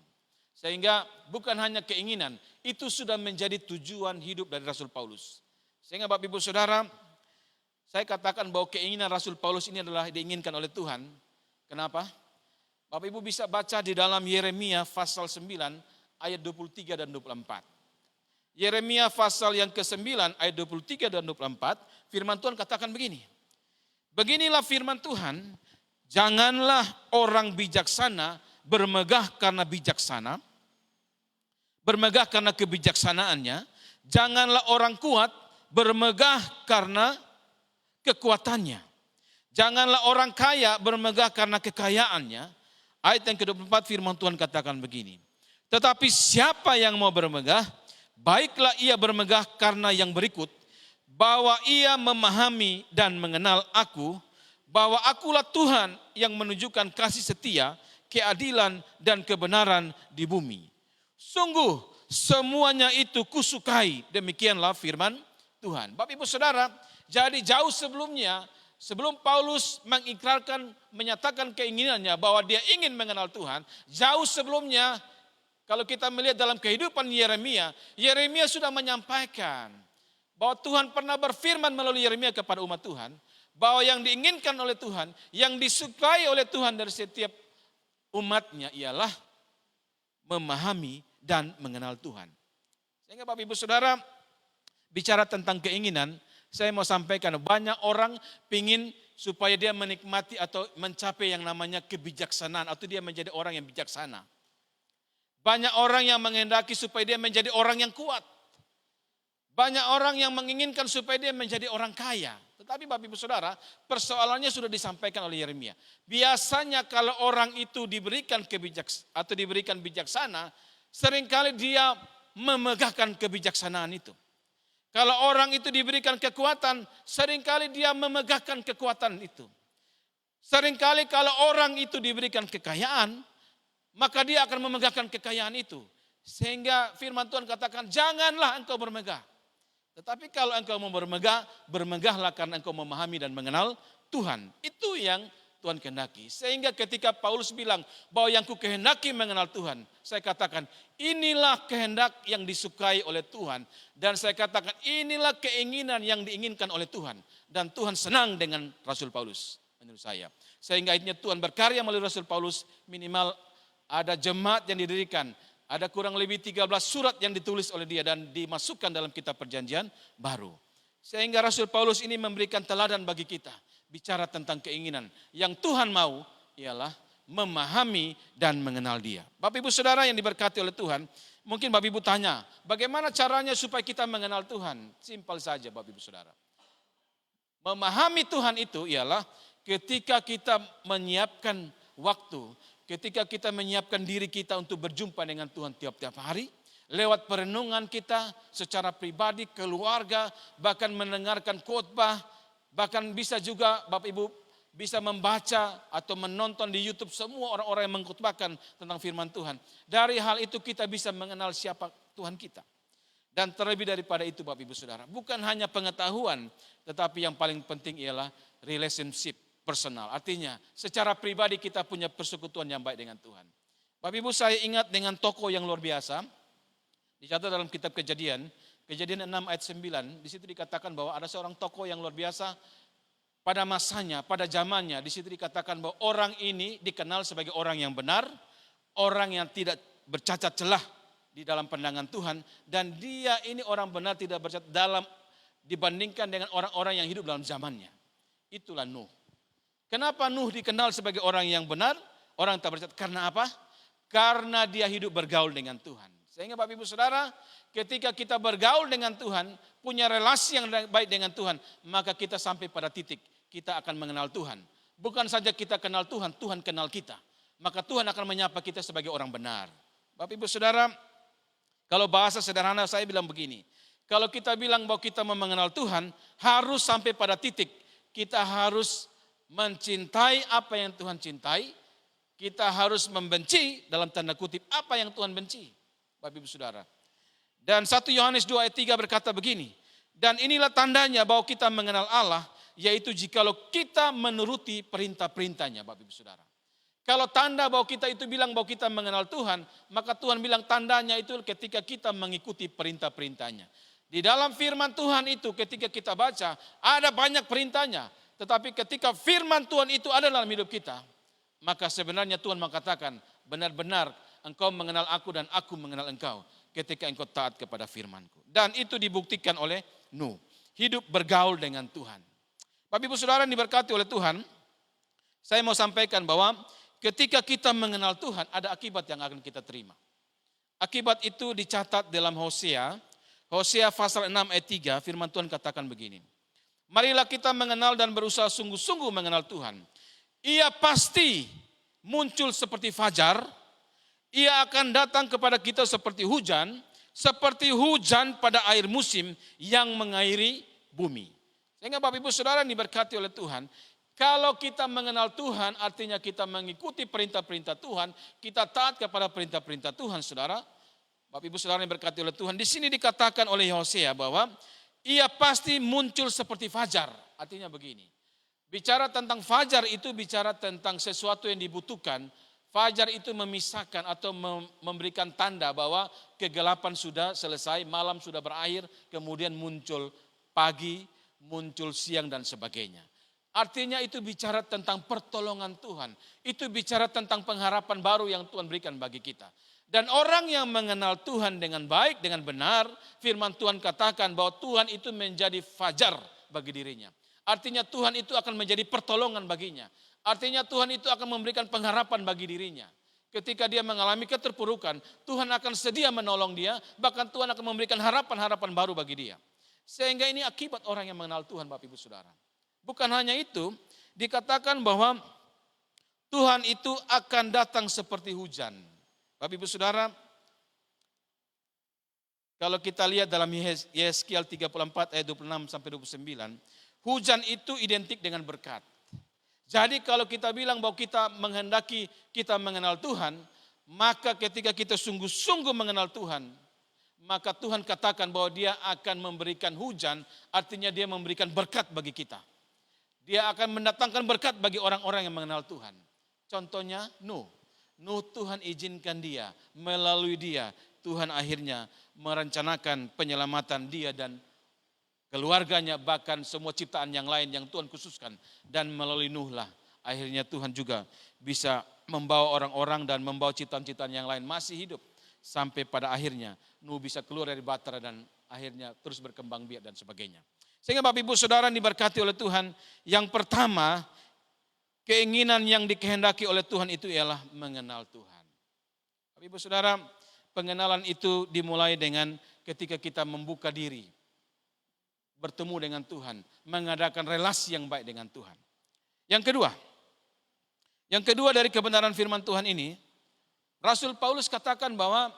Sehingga bukan hanya keinginan, itu sudah menjadi tujuan hidup dari Rasul Paulus. Sehingga Bapak Ibu Saudara, saya katakan bahwa keinginan Rasul Paulus ini adalah diinginkan oleh Tuhan. Kenapa? Bapak Ibu bisa baca di dalam Yeremia pasal 9 ayat 23 dan 24. Yeremia pasal yang ke-9 ayat 23 dan 24, firman Tuhan katakan begini. Beginilah firman Tuhan, janganlah orang bijaksana bermegah karena bijaksana, bermegah karena kebijaksanaannya. Janganlah orang kuat bermegah karena kekuatannya. Janganlah orang kaya bermegah karena kekayaannya. Ayat yang ke-24 firman Tuhan katakan begini. Tetapi siapa yang mau bermegah, Baiklah ia bermegah karena yang berikut, bahwa ia memahami dan mengenal aku, bahwa akulah Tuhan yang menunjukkan kasih setia, keadilan dan kebenaran di bumi. Sungguh semuanya itu kusukai, demikianlah firman Tuhan. Bapak Ibu Saudara, jadi jauh sebelumnya, sebelum Paulus mengikrarkan, menyatakan keinginannya bahwa dia ingin mengenal Tuhan, jauh sebelumnya kalau kita melihat dalam kehidupan Yeremia sudah menyampaikan bahwa Tuhan pernah berfirman melalui Yeremia kepada umat Tuhan, bahwa yang diinginkan oleh Tuhan, yang disukai oleh Tuhan dari setiap umatnya ialah memahami dan mengenal Tuhan. Sehingga Bapak Ibu Saudara, bicara tentang keinginan, saya mau sampaikan banyak orang pingin supaya dia menikmati atau mencapai yang namanya kebijaksanaan, atau dia menjadi orang yang bijaksana. Banyak orang yang menghendaki supaya dia menjadi orang yang kuat. Banyak orang yang menginginkan supaya dia menjadi orang kaya. Tetapi Bapak Ibu Saudara, persoalannya sudah disampaikan oleh Yeremia. Biasanya kalau orang itu diberikan diberikan bijaksana, seringkali dia memegahkan kebijaksanaan itu. Kalau orang itu diberikan kekuatan, seringkali dia memegahkan kekuatan itu. Seringkali kalau orang itu diberikan kekayaan, maka dia akan memegahkan kekayaan itu. Sehingga firman Tuhan katakan, janganlah engkau bermegah. Tetapi kalau engkau mau bermegah, bermegahlah karena engkau memahami dan mengenal Tuhan. Itu yang Tuhan kehendaki. Sehingga ketika Paulus bilang bahwa yang ku kehendaki mengenal Tuhan, saya katakan inilah kehendak yang disukai oleh Tuhan. Dan saya katakan inilah keinginan yang diinginkan oleh Tuhan. Dan Tuhan senang dengan Rasul Paulus menurut saya. Sehingga akhirnya Tuhan berkarya melalui Rasul Paulus, minimal ada jemaat yang didirikan. Ada kurang lebih 13 surat yang ditulis oleh dia dan dimasukkan dalam kitab perjanjian baru. Sehingga Rasul Paulus ini memberikan teladan bagi kita. Bicara tentang keinginan. Yang Tuhan mau ialah memahami dan mengenal dia. Bapak Ibu Saudara yang diberkati oleh Tuhan. Mungkin Bapak Ibu tanya, bagaimana caranya supaya kita mengenal Tuhan? Simpel saja Bapak Ibu Saudara. Memahami Tuhan itu ialah ketika kita menyiapkan waktu, ketika kita menyiapkan diri kita untuk berjumpa dengan Tuhan tiap-tiap hari, lewat perenungan kita secara pribadi, keluarga, bahkan mendengarkan khotbah, bahkan bisa juga Bapak Ibu bisa membaca atau menonton di YouTube semua orang-orang yang mengkhotbahkan tentang firman Tuhan. Dari hal itu kita bisa mengenal siapa Tuhan kita. Dan terlebih daripada itu Bapak Ibu Saudara, bukan hanya pengetahuan, tetapi yang paling penting ialah relationship personal. Artinya secara pribadi kita punya persekutuan yang baik dengan Tuhan. Bapak Ibu, saya ingat dengan tokoh yang luar biasa. Dicatat dalam kitab Kejadian 6 ayat 9. Di situ dikatakan bahwa ada seorang tokoh yang luar biasa pada masanya, pada zamannya. Di situ dikatakan bahwa orang ini dikenal sebagai orang yang benar, orang yang tidak bercacat celah di dalam pandangan Tuhan, dan dia ini orang benar tidak bercacat dibandingkan dengan orang-orang yang hidup dalam zamannya. Itulah Nuh. Kenapa Nuh dikenal sebagai orang yang benar, orang tak bercacat? Karena apa? Karena dia hidup bergaul dengan Tuhan. Sehingga Bapak Ibu Saudara, ketika kita bergaul dengan Tuhan, punya relasi yang baik dengan Tuhan, maka kita sampai pada titik kita akan mengenal Tuhan. Bukan saja kita kenal Tuhan, Tuhan kenal kita. Maka Tuhan akan menyapa kita sebagai orang benar. Bapak Ibu Saudara, kalau bahasa sederhana saya bilang begini, kalau kita bilang bahwa kita mau mengenal Tuhan, harus sampai pada titik kita harus mencintai apa yang Tuhan cintai, kita harus membenci dalam tanda kutip apa yang Tuhan benci. Bapak Ibu Saudara. Dan 1 Yohanes 2 ayat 3 berkata begini, dan inilah tandanya bahwa kita mengenal Allah, yaitu jikalau kita menuruti perintah-perintahnya. Bapak Ibu Saudara. Kalau tanda bahwa kita itu bilang bahwa kita mengenal Tuhan, maka Tuhan bilang tandanya itu ketika kita mengikuti perintah-perintahnya. Di dalam firman Tuhan itu ketika kita baca, ada banyak perintahnya. Tetapi ketika firman Tuhan itu ada dalam hidup kita, maka sebenarnya Tuhan mengatakan, benar-benar engkau mengenal aku dan aku mengenal engkau ketika engkau taat kepada firman-Ku. Dan itu dibuktikan oleh Nuh. Hidup bergaul dengan Tuhan. Bapak Ibu Saudara yang diberkati oleh Tuhan, saya mau sampaikan bahwa ketika kita mengenal Tuhan, ada akibat yang akan kita terima. Akibat itu dicatat dalam Hosea pasal 6 ayat 3, firman Tuhan katakan begini. Marilah kita mengenal dan berusaha sungguh-sungguh mengenal Tuhan. Ia pasti muncul seperti fajar, ia akan datang kepada kita seperti hujan, seperti hujan pada air musim yang mengairi bumi. Sehingga Bapak Ibu Saudara diberkati oleh Tuhan, kalau kita mengenal Tuhan artinya kita mengikuti perintah-perintah Tuhan, kita taat kepada perintah-perintah Tuhan, Saudara. Bapak Ibu Saudara yang diberkati oleh Tuhan, di sini dikatakan oleh Hosea bahwa ia pasti muncul seperti fajar. Artinya begini, bicara tentang fajar itu bicara tentang sesuatu yang dibutuhkan. Fajar itu memisahkan atau memberikan tanda bahwa kegelapan sudah selesai, malam sudah berakhir, kemudian muncul pagi, muncul siang dan sebagainya. Artinya itu bicara tentang pertolongan Tuhan. Itu bicara tentang pengharapan baru yang Tuhan berikan bagi kita. Dan orang yang mengenal Tuhan dengan baik, dengan benar, firman Tuhan katakan bahwa Tuhan itu menjadi fajar bagi dirinya. Artinya Tuhan itu akan menjadi pertolongan baginya. Artinya Tuhan itu akan memberikan pengharapan bagi dirinya. Ketika dia mengalami keterpurukan, Tuhan akan sedia menolong dia, bahkan Tuhan akan memberikan harapan-harapan baru bagi dia. Sehingga ini akibat orang yang mengenal Tuhan, Bapak Ibu Saudara. Bukan hanya itu, dikatakan bahwa Tuhan itu akan datang seperti hujan. Bapak Ibu Saudara, kalau kita lihat dalam Yeskiel 34 ayat 26 sampai 29, hujan itu identik dengan berkat. Jadi kalau kita bilang bahwa kita menghendaki kita mengenal Tuhan, maka ketika kita sungguh-sungguh mengenal Tuhan, maka Tuhan katakan bahwa dia akan memberikan hujan, artinya dia memberikan berkat bagi kita. Dia akan mendatangkan berkat bagi orang-orang yang mengenal Tuhan. Contohnya Nuh. Nuh Tuhan izinkan dia, melalui dia Tuhan akhirnya merencanakan penyelamatan dia dan keluarganya, bahkan semua ciptaan yang lain yang Tuhan khususkan. Dan melalui Nuh lah akhirnya Tuhan juga bisa membawa orang-orang dan membawa ciptaan-ciptaan yang lain masih hidup. Sampai pada akhirnya Nuh bisa keluar dari Bahtera dan akhirnya terus berkembang biak dan sebagainya. Sehingga Bapak Ibu Saudara diberkati oleh Tuhan, yang pertama keinginan yang dikehendaki oleh Tuhan itu ialah mengenal Tuhan. Bapak Ibu Saudara, pengenalan itu dimulai dengan ketika kita membuka diri, bertemu dengan Tuhan, mengadakan relasi yang baik dengan Tuhan. Yang kedua dari kebenaran firman Tuhan ini, Rasul Paulus katakan bahwa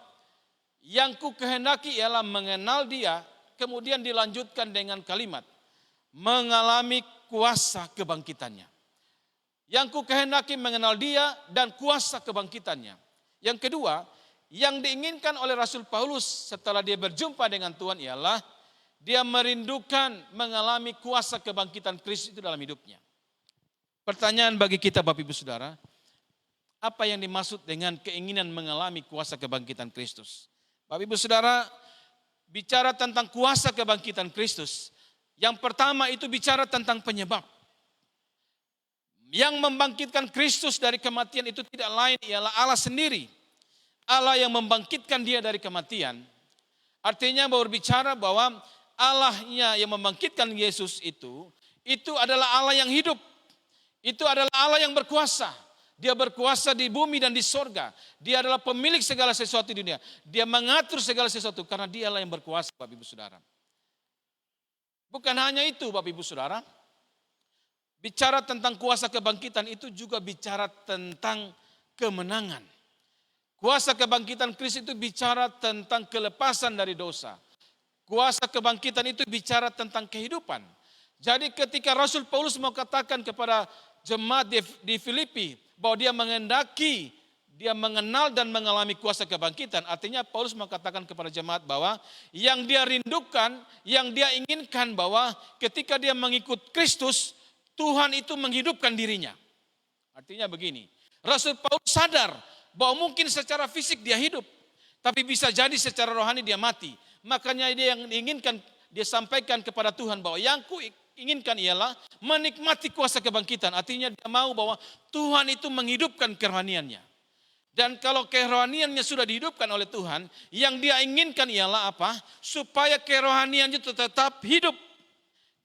yang ku kehendaki ialah mengenal dia, kemudian dilanjutkan dengan kalimat, mengalami kuasa kebangkitannya. Yang ku kehendaki mengenal dia dan kuasa kebangkitannya. Yang kedua, yang diinginkan oleh Rasul Paulus setelah dia berjumpa dengan Tuhan ialah dia merindukan mengalami kuasa kebangkitan Kristus itu dalam hidupnya. Pertanyaan bagi kita Bapak Ibu Saudara, apa yang dimaksud dengan keinginan mengalami kuasa kebangkitan Kristus? Bapak Ibu Saudara, bicara tentang kuasa kebangkitan Kristus, yang pertama itu bicara tentang penyebab. Yang membangkitkan Kristus dari kematian itu tidak lain ialah Allah sendiri. Allah yang membangkitkan dia dari kematian. Artinya berbicara bahwa Allahnya yang membangkitkan Yesus itu adalah Allah yang hidup. Itu adalah Allah yang berkuasa. Dia berkuasa di bumi dan di sorga. Dia adalah pemilik segala sesuatu di dunia. Dia mengatur segala sesuatu karena dialah yang berkuasa, Bapak Ibu Saudara. Bukan hanya itu Bapak Ibu Saudara. Bicara tentang kuasa kebangkitan itu juga bicara tentang kemenangan. Kuasa kebangkitan Kristus itu bicara tentang kelepasan dari dosa. Kuasa kebangkitan itu bicara tentang kehidupan. Jadi ketika Rasul Paulus mau katakan kepada jemaat di Filipi bahwa dia menghendaki, dia mengenal dan mengalami kuasa kebangkitan. Artinya Paulus mau katakan kepada jemaat bahwa yang dia rindukan, yang dia inginkan bahwa ketika dia mengikut Kristus, Tuhan itu menghidupkan dirinya. Artinya begini, Rasul Paulus sadar bahwa mungkin secara fisik dia hidup, tapi bisa jadi secara rohani dia mati. Makanya dia yang diinginkan, dia sampaikan kepada Tuhan bahwa yang ku inginkan ialah menikmati kuasa kebangkitan. Artinya dia mau bahwa Tuhan itu menghidupkan kerohaniannya. Dan kalau kerohaniannya sudah dihidupkan oleh Tuhan, yang dia inginkan ialah apa? Supaya kerohaniannya itu tetap hidup.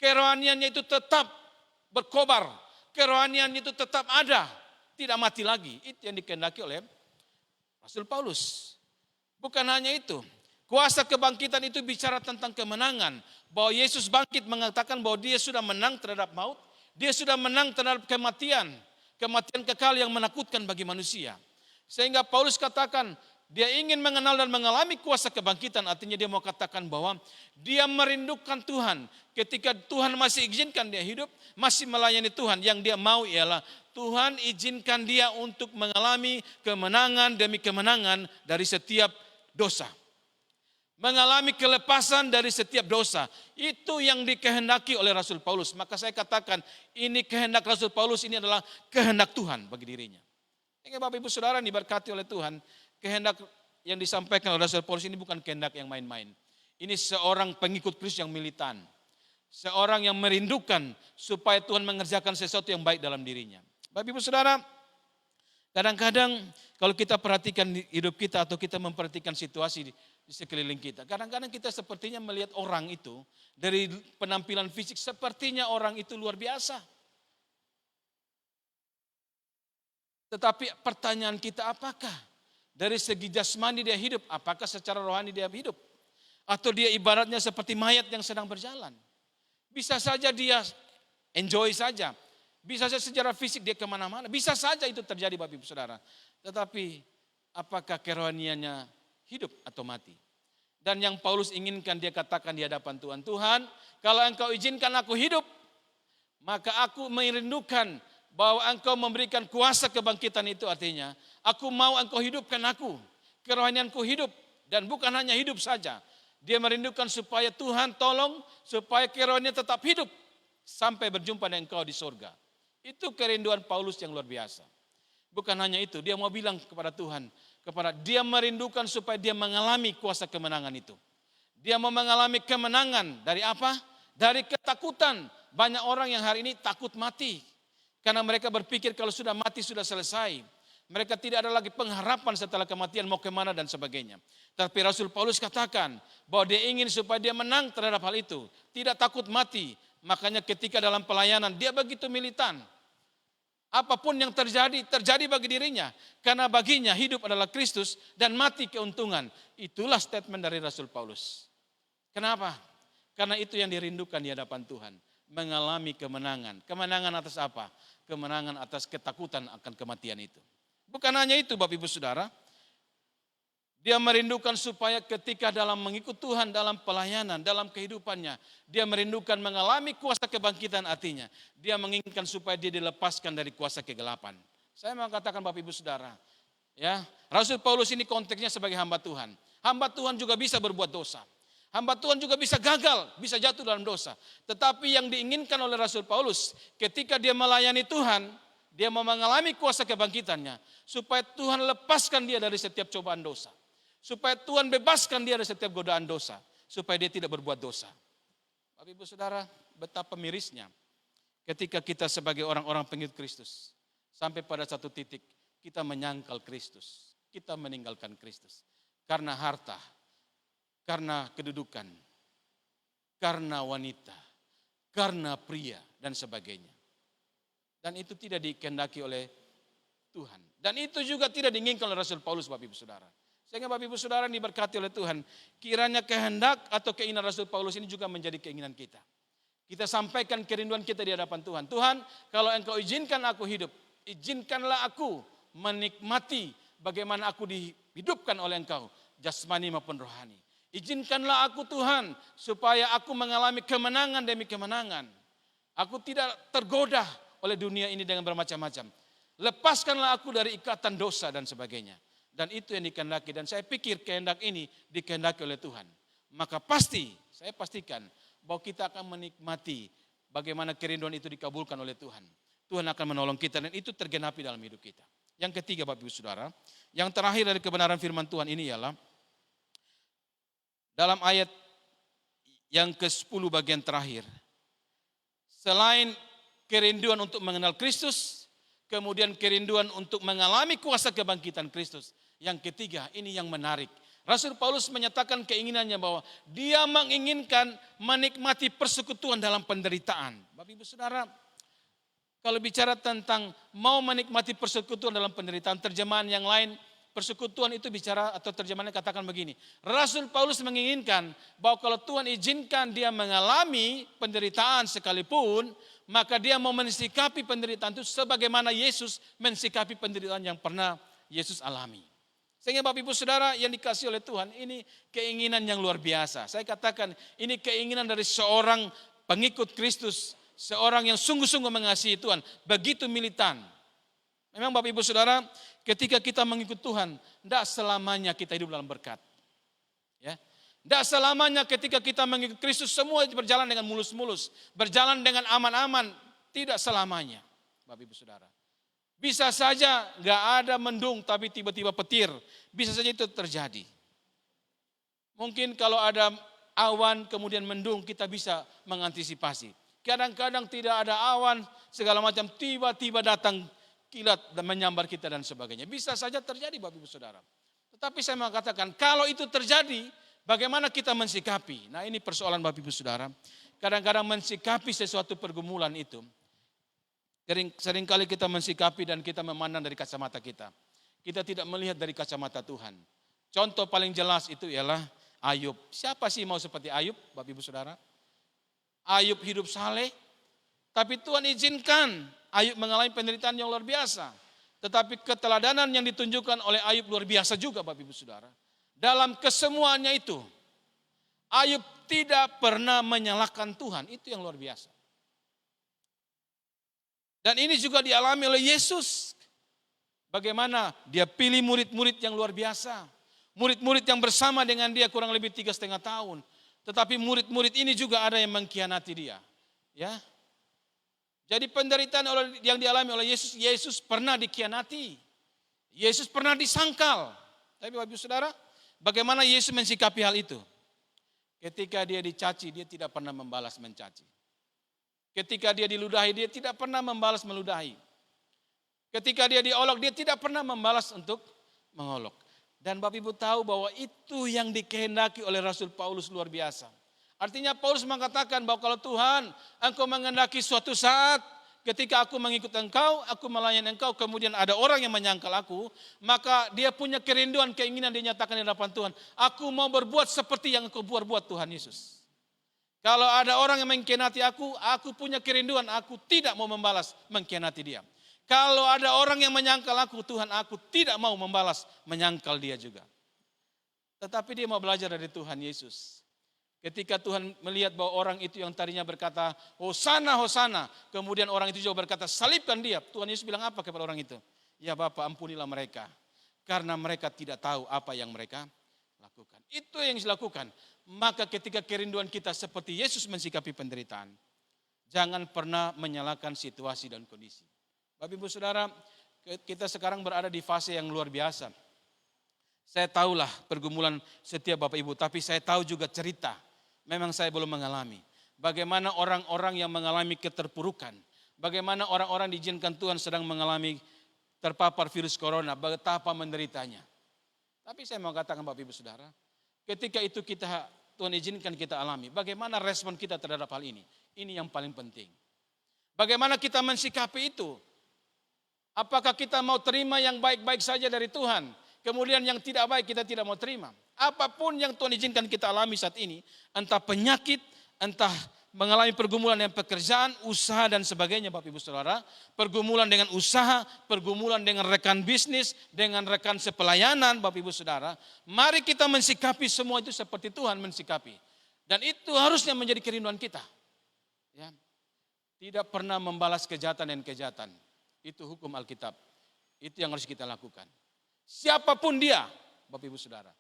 Kerohaniannya itu tetap berkobar. Kerohaniannya itu tetap ada. Tidak mati lagi. Itu yang dikehendaki oleh Rasul Paulus. Bukan hanya itu. Kuasa kebangkitan itu bicara tentang kemenangan. Bahwa Yesus bangkit mengatakan bahwa dia sudah menang terhadap maut. Dia sudah menang terhadap kematian. Kematian kekal yang menakutkan bagi manusia. Sehingga Paulus katakan dia ingin mengenal dan mengalami kuasa kebangkitan, artinya dia mau katakan bahwa dia merindukan Tuhan. Ketika Tuhan masih izinkan dia hidup, masih melayani Tuhan, yang dia mau ialah Tuhan izinkan dia untuk mengalami kemenangan demi kemenangan dari setiap dosa. Mengalami kelepasan dari setiap dosa. Itu yang dikehendaki oleh Rasul Paulus. Maka saya katakan ini kehendak Rasul Paulus, ini adalah kehendak Tuhan bagi dirinya. Bapak Ibu Saudara diberkati oleh Tuhan. Kehendak yang disampaikan oleh Rasul Paulus ini bukan kehendak yang main-main. Ini seorang pengikut Kristus yang militan. Seorang yang merindukan supaya Tuhan mengerjakan sesuatu yang baik dalam dirinya. Bapak Ibu Saudara, kadang-kadang kalau kita perhatikan hidup kita atau kita memperhatikan situasi di sekeliling kita. Kadang-kadang kita sepertinya melihat orang itu dari penampilan fisik sepertinya orang itu luar biasa. Tetapi pertanyaan kita apakah dari segi jasmani dia hidup, apakah secara rohani dia hidup? Atau dia ibaratnya seperti mayat yang sedang berjalan. Bisa saja dia enjoy saja. Bisa saja secara fisik dia kemana-mana. Bisa saja itu terjadi Bapak Ibu Saudara. Tetapi apakah kerohaniannya hidup atau mati? Dan yang Paulus inginkan dia katakan di hadapan Tuhan. Tuhan, kalau Engkau izinkan aku hidup, maka aku merindukan bahwa Engkau memberikan kuasa kebangkitan itu, artinya aku mau Engkau hidupkan aku, kerohanianku hidup, dan bukan hanya hidup saja. Dia merindukan supaya Tuhan tolong supaya kerohanian tetap hidup sampai berjumpa dengan Engkau di surga. Itu kerinduan Paulus yang luar biasa. Bukan hanya itu, dia mau bilang kepada Tuhan, dia merindukan supaya dia mengalami kuasa kemenangan itu. Dia mau mengalami kemenangan dari apa? Dari ketakutan. Banyak orang yang hari ini takut mati. Karena mereka berpikir kalau sudah mati sudah selesai. Mereka tidak ada lagi pengharapan setelah kematian mau kemana dan sebagainya. Tapi Rasul Paulus katakan bahwa dia ingin supaya dia menang terhadap hal itu. Tidak takut mati. Makanya ketika dalam pelayanan dia begitu militan. Apapun yang terjadi, terjadi bagi dirinya. Karena baginya hidup adalah Kristus dan mati keuntungan. Itulah statement dari Rasul Paulus. Kenapa? Karena itu yang dirindukan di hadapan Tuhan. Mengalami kemenangan. Kemenangan atas apa? Kemenangan atas ketakutan akan kematian itu. Bukan hanya itu Bapak Ibu Saudara. Dia merindukan supaya ketika dalam mengikut Tuhan dalam pelayanan, dalam kehidupannya. Dia merindukan mengalami kuasa kebangkitan, artinya. Dia menginginkan supaya dia dilepaskan dari kuasa kegelapan. Saya mau katakan Bapak Ibu Saudara. Ya, Rasul Paulus ini konteksnya sebagai hamba Tuhan. Hamba Tuhan juga bisa berbuat dosa. Hamba Tuhan juga bisa gagal, bisa jatuh dalam dosa. Tetapi yang diinginkan oleh Rasul Paulus, ketika dia melayani Tuhan, dia mau mengalami kuasa kebangkitannya. Supaya Tuhan lepaskan dia dari setiap cobaan dosa. Supaya Tuhan bebaskan dia dari setiap godaan dosa. Supaya dia tidak berbuat dosa. Bapak Ibu Saudara, betapa mirisnya ketika kita sebagai orang-orang pengikut Kristus. Sampai pada satu titik, kita menyangkal Kristus. Kita meninggalkan Kristus. Karena harta. Karena kedudukan, karena wanita, karena pria, dan sebagainya. Dan itu tidak dikehendaki oleh Tuhan. Dan itu juga tidak diinginkan oleh Rasul Paulus, Bapak Ibu Saudara. Sehingga Bapak Ibu Saudara diberkati oleh Tuhan. Kiranya kehendak atau keinginan Rasul Paulus ini juga menjadi keinginan kita. Kita sampaikan kerinduan kita di hadapan Tuhan. Tuhan, kalau Engkau izinkan aku hidup, izinkanlah aku menikmati bagaimana aku dihidupkan oleh Engkau, jasmani maupun rohani. Izinkanlah aku Tuhan supaya aku mengalami kemenangan demi kemenangan. Aku tidak tergoda oleh dunia ini dengan bermacam-macam. Lepaskanlah aku dari ikatan dosa dan sebagainya. Dan itu yang dikehendaki. Dan saya pikir kehendak ini dikehendaki oleh Tuhan. Maka pasti, saya pastikan bahwa kita akan menikmati bagaimana kerinduan itu dikabulkan oleh Tuhan. Tuhan akan menolong kita dan itu tergenapi dalam hidup kita. Yang ketiga Bapak Ibu Saudara, yang terakhir dari kebenaran firman Tuhan ini ialah dalam ayat yang ke-10 bagian terakhir. Selain kerinduan untuk mengenal Kristus, kemudian kerinduan untuk mengalami kuasa kebangkitan Kristus. Yang ketiga, ini yang menarik. Rasul Paulus menyatakan keinginannya bahwa dia menginginkan menikmati persekutuan dalam penderitaan. Bapak Ibu Saudara, kalau bicara tentang mau menikmati persekutuan dalam penderitaan, terjemahan yang lain, persekutuan itu bicara atau terjemahannya katakan begini. Rasul Paulus menginginkan bahwa kalau Tuhan izinkan dia mengalami penderitaan sekalipun, maka dia mau mensikapi penderitaan itu sebagaimana Yesus mensikapi penderitaan yang pernah Yesus alami. Sehingga Bapak Ibu Saudara yang dikasih oleh Tuhan, ini keinginan yang luar biasa. Saya katakan ini keinginan dari seorang pengikut Kristus, seorang yang sungguh-sungguh mengasihi Tuhan, begitu militan. Memang Bapak Ibu Saudara, ketika kita mengikut Tuhan, tidak selamanya kita hidup dalam berkat. Ya. Tidak selamanya ketika kita mengikut Kristus semua berjalan dengan mulus-mulus, berjalan dengan aman-aman, tidak selamanya Bapak Ibu Saudara. Bisa saja nggak ada mendung tapi tiba-tiba petir. Bisa saja itu terjadi. Mungkin kalau ada awan kemudian mendung kita bisa mengantisipasi. Kadang-kadang tidak ada awan segala macam tiba-tiba datang kilat dan menyambar kita dan sebagainya. Bisa saja terjadi Bapak Ibu Saudara. Tetapi saya mau katakan kalau itu terjadi bagaimana kita mensikapi. Nah ini persoalan Bapak Ibu Saudara. Kadang-kadang mensikapi sesuatu pergumulan itu. Seringkali kita mensikapi dan kita memandang dari kacamata kita. Kita tidak melihat dari kacamata Tuhan. Contoh paling jelas itu ialah Ayub. Siapa sih mau seperti Ayub, Bapak Ibu Saudara? Ayub hidup saleh, tapi Tuhan izinkan Ayub mengalami penderitaan yang luar biasa. Tetapi keteladanan yang ditunjukkan oleh Ayub luar biasa juga Bapak Ibu Saudara. Dalam kesemuanya itu, Ayub tidak pernah menyalahkan Tuhan. Itu yang luar biasa. Dan ini juga dialami oleh Yesus. Bagaimana dia pilih murid-murid yang luar biasa. Murid-murid yang bersama dengan dia kurang lebih 3,5 tahun. Tetapi murid-murid ini juga ada yang mengkhianati dia. Ya. Jadi penderitaan yang dialami oleh Yesus, Yesus pernah dikhianati. Yesus pernah disangkal. Tapi Bapak Ibu Saudara, bagaimana Yesus mensikapi hal itu? Ketika dia dicaci, dia tidak pernah membalas mencaci. Ketika dia diludahi, dia tidak pernah membalas meludahi. Ketika dia diolok, dia tidak pernah membalas untuk mengolok. Dan Bapak Ibu tahu bahwa itu yang dikehendaki oleh Rasul Paulus luar biasa. Artinya Paulus mengatakan bahwa kalau Tuhan, Engkau menghendaki suatu saat ketika aku mengikut Engkau, aku melayani Engkau, kemudian ada orang yang menyangkal aku, maka dia punya kerinduan, keinginan dinyatakan di hadapan Tuhan. Aku mau berbuat seperti yang Engkau buat Tuhan Yesus. Kalau ada orang yang mengkhianati aku punya kerinduan, aku tidak mau membalas mengkhianati dia. Kalau ada orang yang menyangkal aku, Tuhan aku tidak mau membalas menyangkal dia juga. Tetapi dia mau belajar dari Tuhan Yesus. Ketika Tuhan melihat bahwa orang itu yang tadinya berkata, Hosana, Hosana. Kemudian orang itu juga berkata, salibkan dia. Tuhan Yesus bilang apa kepada orang itu? Ya Bapa, ampunilah mereka. Karena mereka tidak tahu apa yang mereka lakukan. Itu yang dilakukan. Maka ketika kerinduan kita seperti Yesus mensikapi penderitaan, jangan pernah menyalahkan situasi dan kondisi. Bapak Ibu Saudara, kita sekarang berada di fase yang luar biasa. Saya tahulah pergumulan setiap Bapak Ibu, tapi saya tahu juga cerita. Memang saya belum mengalami. Bagaimana orang-orang yang mengalami keterpurukan, bagaimana orang-orang diizinkan Tuhan sedang mengalami terpapar virus corona, betapa menderitanya. Tapi saya mau katakan Bapak Ibu Saudara, ketika itu Tuhan izinkan kita alami. Bagaimana respon kita terhadap hal ini? Ini yang paling penting. Bagaimana kita mensikapi itu? Apakah kita mau terima yang baik-baik saja dari Tuhan? Kemudian yang tidak baik kita tidak mau terima. Apapun yang Tuhan izinkan kita alami saat ini. Entah penyakit, entah mengalami pergumulan dengan pekerjaan, usaha dan sebagainya Bapak Ibu Saudara. Pergumulan dengan usaha, pergumulan dengan rekan bisnis, dengan rekan sepelayanan Bapak Ibu Saudara. Mari kita mensikapi semua itu seperti Tuhan mensikapi. Dan itu harusnya menjadi kerinduan kita. Ya. Tidak pernah membalas kejahatan dan kejahatan. Itu hukum Alkitab. Itu yang harus kita lakukan. Siapapun dia Bapak Ibu Saudara.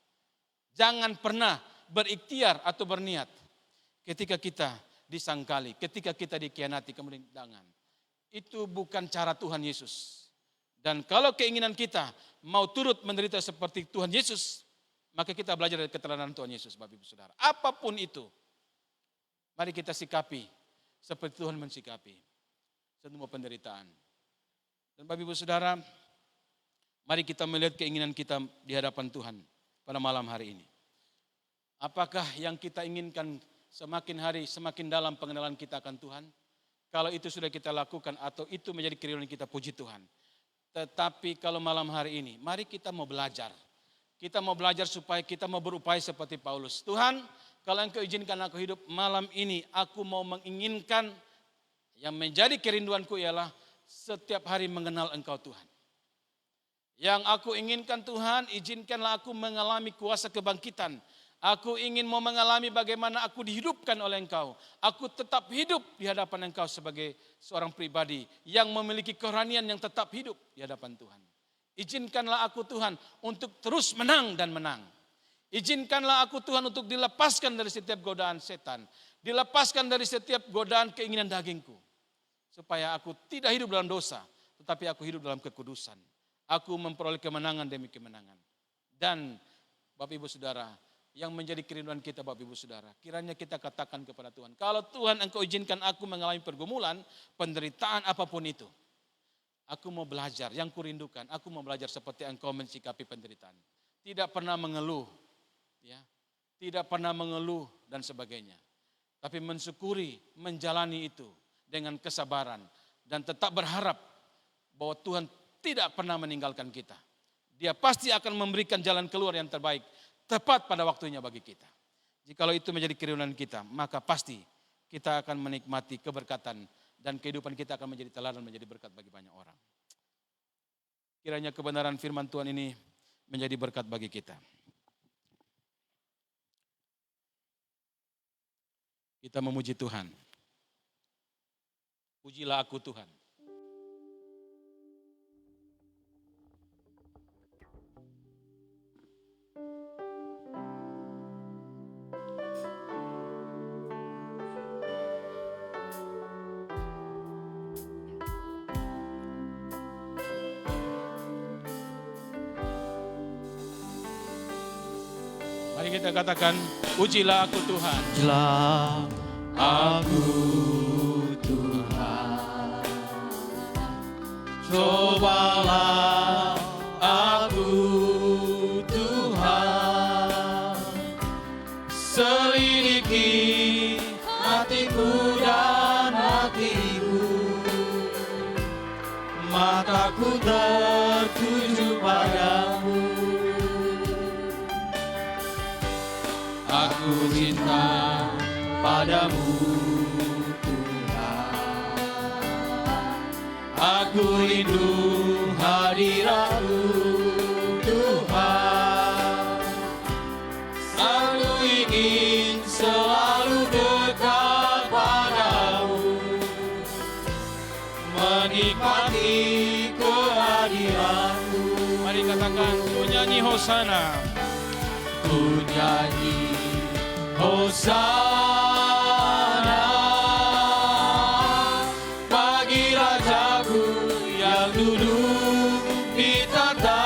Jangan pernah berikhtiar atau berniat ketika kita disangkali, ketika kita dikhianati, kemudian jangan. Itu bukan cara Tuhan Yesus. Dan kalau keinginan kita mau turut menderita seperti Tuhan Yesus, maka kita belajar dari keteladanan Tuhan Yesus, Bapak Ibu Saudara. Apapun itu, mari kita sikapi seperti Tuhan mensikapi semua penderitaan. Dan Bapak Ibu Saudara, mari kita melihat keinginan kita di hadapan Tuhan pada malam hari ini. Apakah yang kita inginkan semakin hari, semakin dalam pengenalan kita akan Tuhan. Kalau itu sudah kita lakukan atau itu menjadi kerinduan kita, puji Tuhan. Tetapi kalau malam hari ini, mari kita mau belajar. Kita mau belajar supaya kita mau berupaya seperti Paulus. Tuhan, kalau Engkau izinkan aku hidup malam ini, aku mau menginginkan yang menjadi kerinduanku ialah setiap hari mengenal Engkau Tuhan. Yang aku inginkan Tuhan, izinkanlah aku mengalami kuasa kebangkitan. Aku ingin mau mengalami bagaimana aku dihidupkan oleh Engkau. Aku tetap hidup di hadapan Engkau sebagai seorang pribadi yang memiliki kerohanian yang tetap hidup di hadapan Tuhan. Izinkanlah aku Tuhan untuk terus menang dan menang. Izinkanlah aku Tuhan untuk dilepaskan dari setiap godaan setan. Dilepaskan dari setiap godaan keinginan dagingku. Supaya aku tidak hidup dalam dosa, tetapi aku hidup dalam kekudusan. Aku memperoleh kemenangan demi kemenangan. Dan Bapak Ibu Saudara, yang menjadi kerinduan kita Bapak Ibu Saudara, kiranya kita katakan kepada Tuhan, kalau Tuhan Engkau izinkan aku mengalami pergumulan, penderitaan apapun itu, aku mau belajar, yang kurindukan, aku mau belajar seperti Engkau mensikapi penderitaan. Tidak pernah mengeluh, ya, tidak pernah mengeluh dan sebagainya. Tapi mensyukuri, menjalani itu dengan kesabaran dan tetap berharap bahwa Tuhan tidak pernah meninggalkan kita. Dia pasti akan memberikan jalan keluar yang terbaik, tepat pada waktunya bagi kita. Jikalau itu menjadi kerinduan kita, maka pasti kita akan menikmati keberkatan dan kehidupan kita akan menjadi teladan, menjadi berkat bagi banyak orang. Kiranya kebenaran firman Tuhan ini menjadi berkat bagi kita. Kita memuji Tuhan. Pujilah aku Tuhan. Mari kita katakan, pujilah aku Tuhan. Pujilah Aku Tuhan, cobalah aku Tuhan, selidiki hatiku dan hatiku, mataku tertuju padamu. Aku cinta padamu Tuhan, aku rindu hadiratmu Tuhan, aku ingin selalu dekat padamu, menikmati kehadiranmu. Mari katakan, ku nyanyi Hosana. Ku nyanyi Hosana bagi Rajaku yang duduk di tahta.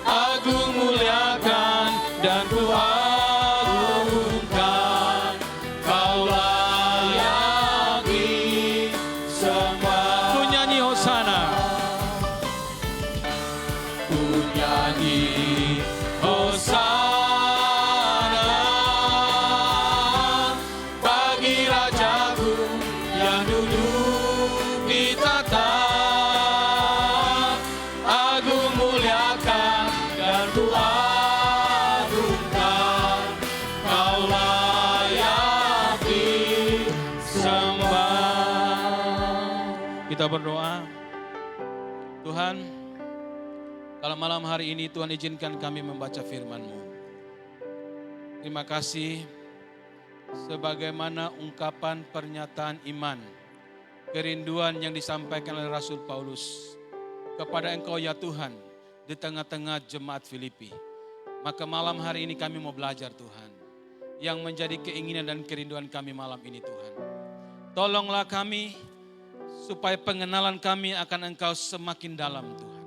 Aku muliakan dan ku agungkan, Kau layaki semua. Ku nyanyi Hosana. Ku nyanyi Hosana bagi Rajaku yang duduk di tahta. Aku muliakan dan ku agungkan, Kau layaki sembah. Kita berdoa. Tuhan, kalau malam hari ini Tuhan izinkan kami membaca firman-Mu. Terima kasih sebagaimana ungkapan pernyataan iman, kerinduan yang disampaikan oleh Rasul Paulus kepada Engkau ya Tuhan di tengah-tengah jemaat Filipi. Maka malam hari ini kami mau belajar Tuhan, yang menjadi keinginan dan kerinduan kami malam ini Tuhan. Tolonglah kami supaya pengenalan kami akan Engkau semakin dalam Tuhan.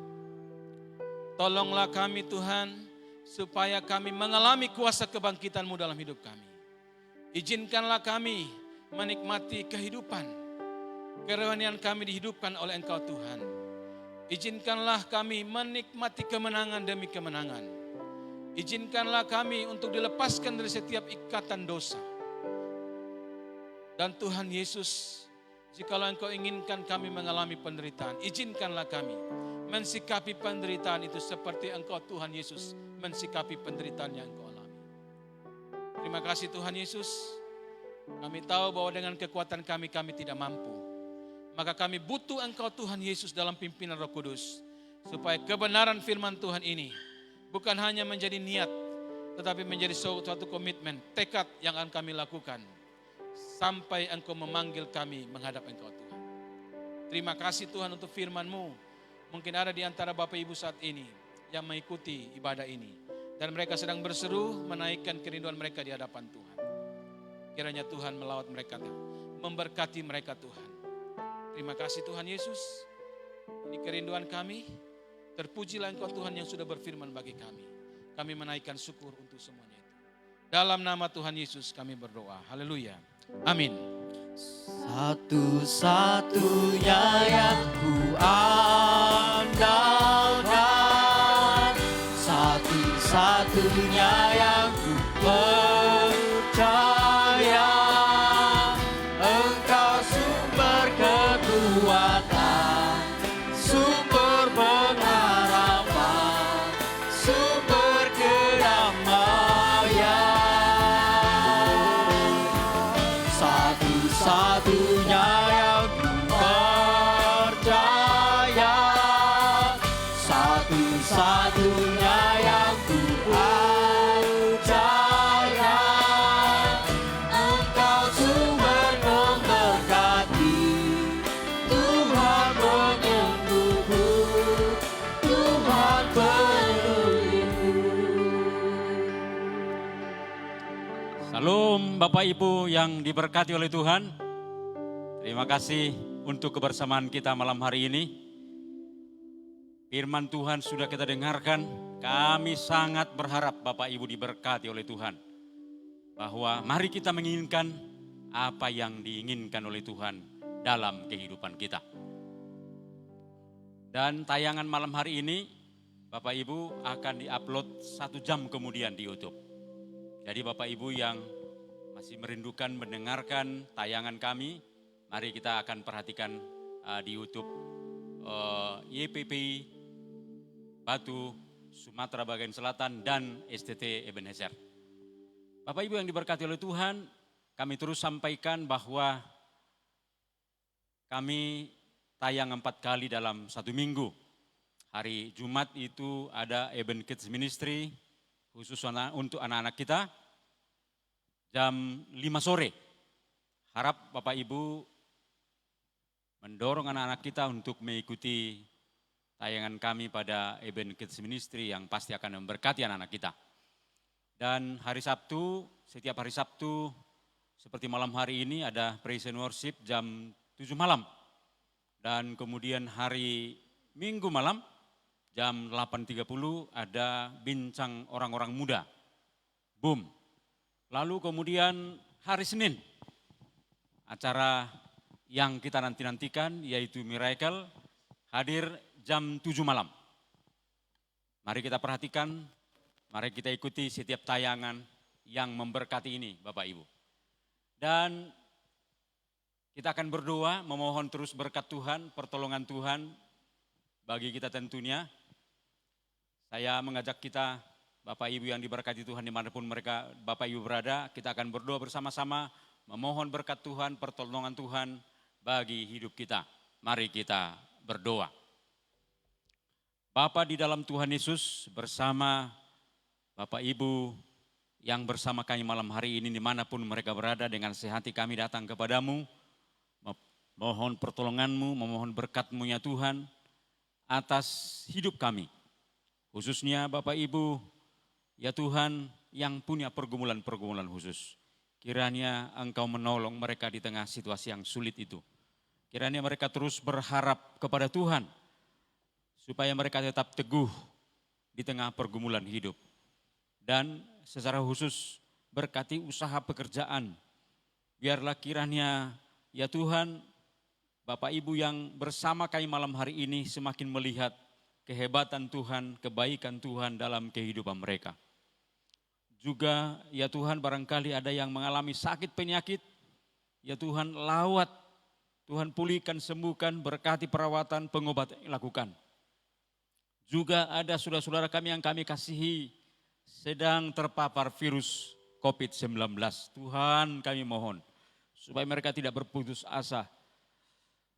Tolonglah kami Tuhan, supaya kami mengalami kuasa kebangkitan-Mu dalam hidup kami. Izinkanlah kami menikmati kehidupan, kerohanian kami dihidupkan oleh Engkau Tuhan. Izinkanlah kami menikmati kemenangan demi kemenangan. Izinkanlah kami untuk dilepaskan dari setiap ikatan dosa. Dan Tuhan Yesus, jikalau Engkau inginkan kami mengalami penderitaan, izinkanlah kami mensikapi penderitaan itu seperti Engkau Tuhan Yesus mensikapi penderitaan yang Engkau alami. Terima kasih Tuhan Yesus. Kami tahu bahwa dengan kekuatan kami tidak mampu. Maka kami butuh Engkau Tuhan Yesus dalam pimpinan Roh Kudus. supaya kebenaran firman Tuhan ini bukan hanya menjadi niat, tetapi menjadi suatu komitmen, tekad yang akan kami lakukan sampai Engkau memanggil kami menghadap Engkau Tuhan. Terima kasih Tuhan untuk firman-Mu. Mungkin ada di antara Bapak Ibu saat ini yang mengikuti ibadah ini, dan mereka sedang berseru menaikkan kerinduan mereka di hadapan Tuhan. Kiranya Tuhan melawat mereka, memberkati mereka Tuhan. Terima kasih Tuhan Yesus. Ini kerinduan kami. Terpujilah Engkau Tuhan yang sudah berfirman bagi kami. Kami menaikkan syukur untuk semuanya itu. Dalam nama Tuhan Yesus kami berdoa. Haleluya. Amin. Satu-satunya yang ku andalkan, satu-satunya yang ku percaya, Engkau sumber kekuatan, sumber pengharapan, sumber kedamaian. Satu-satunya yang ku percaya, satu-satunya yang ku percaya, Engkau sumber memberkati, Tuhan penyembuhku, Tuhan pelindungku. Salam Bapak Ibu yang diberkati oleh Tuhan. Terima kasih untuk kebersamaan kita malam hari ini. Firman Tuhan sudah kita dengarkan. Kami sangat berharap Bapak Ibu diberkati oleh Tuhan. Bahwa mari kita menginginkan apa yang diinginkan oleh Tuhan dalam kehidupan kita. Dan tayangan malam hari ini Bapak Ibu akan diupload 1 jam kemudian di YouTube. Jadi Bapak Ibu yang masih merindukan mendengarkan tayangan kami, mari kita akan perhatikan di YouTube YPP Batu, Sumatera bagian selatan dan STT Ebenezer. Bapak Ibu yang diberkati oleh Tuhan, kami terus sampaikan bahwa kami tayang 4 kali dalam 1 minggu. Hari Jumat itu ada Eben Kids Ministry, khusus untuk anak-anak kita, jam 5 sore. Harap Bapak Ibu mendorong anak-anak kita untuk mengikuti tayangan kami pada Eben Kids Ministry yang pasti akan memberkati anak-anak kita. Dan hari Sabtu, setiap hari Sabtu seperti malam hari ini ada Praise and Worship jam 7 malam. Dan kemudian hari Minggu malam jam 8.30 ada bincang orang-orang muda. Boom. Lalu kemudian hari Senin acara yang kita nanti-nantikan yaitu Miracle hadir jam 7 malam. Mari kita perhatikan, mari kita ikuti setiap tayangan yang memberkati ini Bapak Ibu. Dan kita akan berdoa memohon terus berkat Tuhan, pertolongan Tuhan bagi kita tentunya. Saya mengajak kita Bapak Ibu yang diberkati Tuhan dimanapun mereka Bapak Ibu berada, kita akan berdoa bersama-sama memohon berkat Tuhan, pertolongan Tuhan bagi hidup kita. Mari kita berdoa. Bapa di dalam Tuhan Yesus, bersama Bapak Ibu yang bersama kami malam hari ini dimanapun mereka berada, dengan sehati kami datang kepadamu, mohon pertolongan-Mu, memohon berkat-Mu ya Tuhan atas hidup kami. Khususnya Bapak Ibu, ya Tuhan yang punya pergumulan-pergumulan khusus. Kiranya Engkau menolong mereka di tengah situasi yang sulit itu. Kiranya mereka terus berharap kepada Tuhan, supaya mereka tetap teguh di tengah pergumulan hidup. Dan secara khusus berkati usaha pekerjaan. Biarlah kiranya ya Tuhan, Bapak Ibu yang bersama kami malam hari ini semakin melihat kehebatan Tuhan, kebaikan Tuhan dalam kehidupan mereka. Juga ya Tuhan barangkali ada yang mengalami sakit penyakit, ya Tuhan lawat, Tuhan pulihkan, sembuhkan, berkati perawatan, pengobatan yang lakukan. Juga ada saudara-saudara kami yang kami kasihi sedang terpapar virus COVID-19. Tuhan kami mohon supaya mereka tidak berputus asa.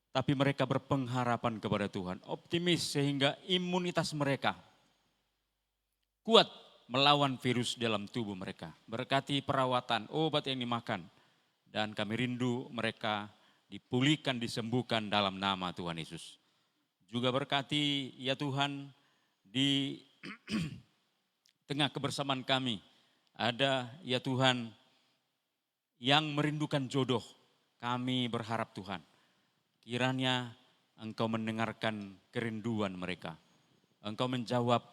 tapi mereka berpengharapan kepada Tuhan, optimis sehingga imunitas mereka kuat melawan virus dalam tubuh mereka. Berkati perawatan, obat yang dimakan, dan kami rindu mereka dipulihkan, disembuhkan dalam nama Tuhan Yesus. Juga berkati ya Tuhan di tengah kebersamaan kami ada ya Tuhan yang merindukan jodoh. Kami berharap Tuhan, kiranya Engkau mendengarkan kerinduan mereka. Engkau menjawab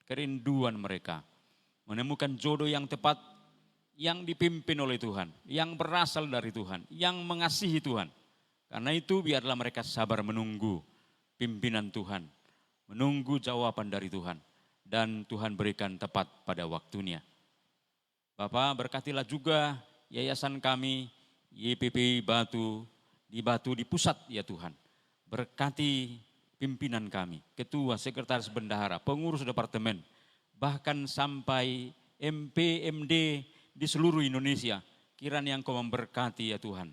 kerinduan mereka. Menemukan jodoh yang tepat, yang dipimpin oleh Tuhan, yang berasal dari Tuhan, yang mengasihi Tuhan. Karena itu biarlah mereka sabar menunggu pimpinan Tuhan, menunggu jawaban dari Tuhan. Dan Tuhan berikan tepat pada waktunya. Bapak berkatilah juga yayasan kami, YPP Batu di pusat ya Tuhan. Berkati pimpinan kami, ketua, sekretaris bendahara, pengurus departemen, bahkan sampai MP, MD di seluruh Indonesia. Kiranya Engkau memberkati ya Tuhan.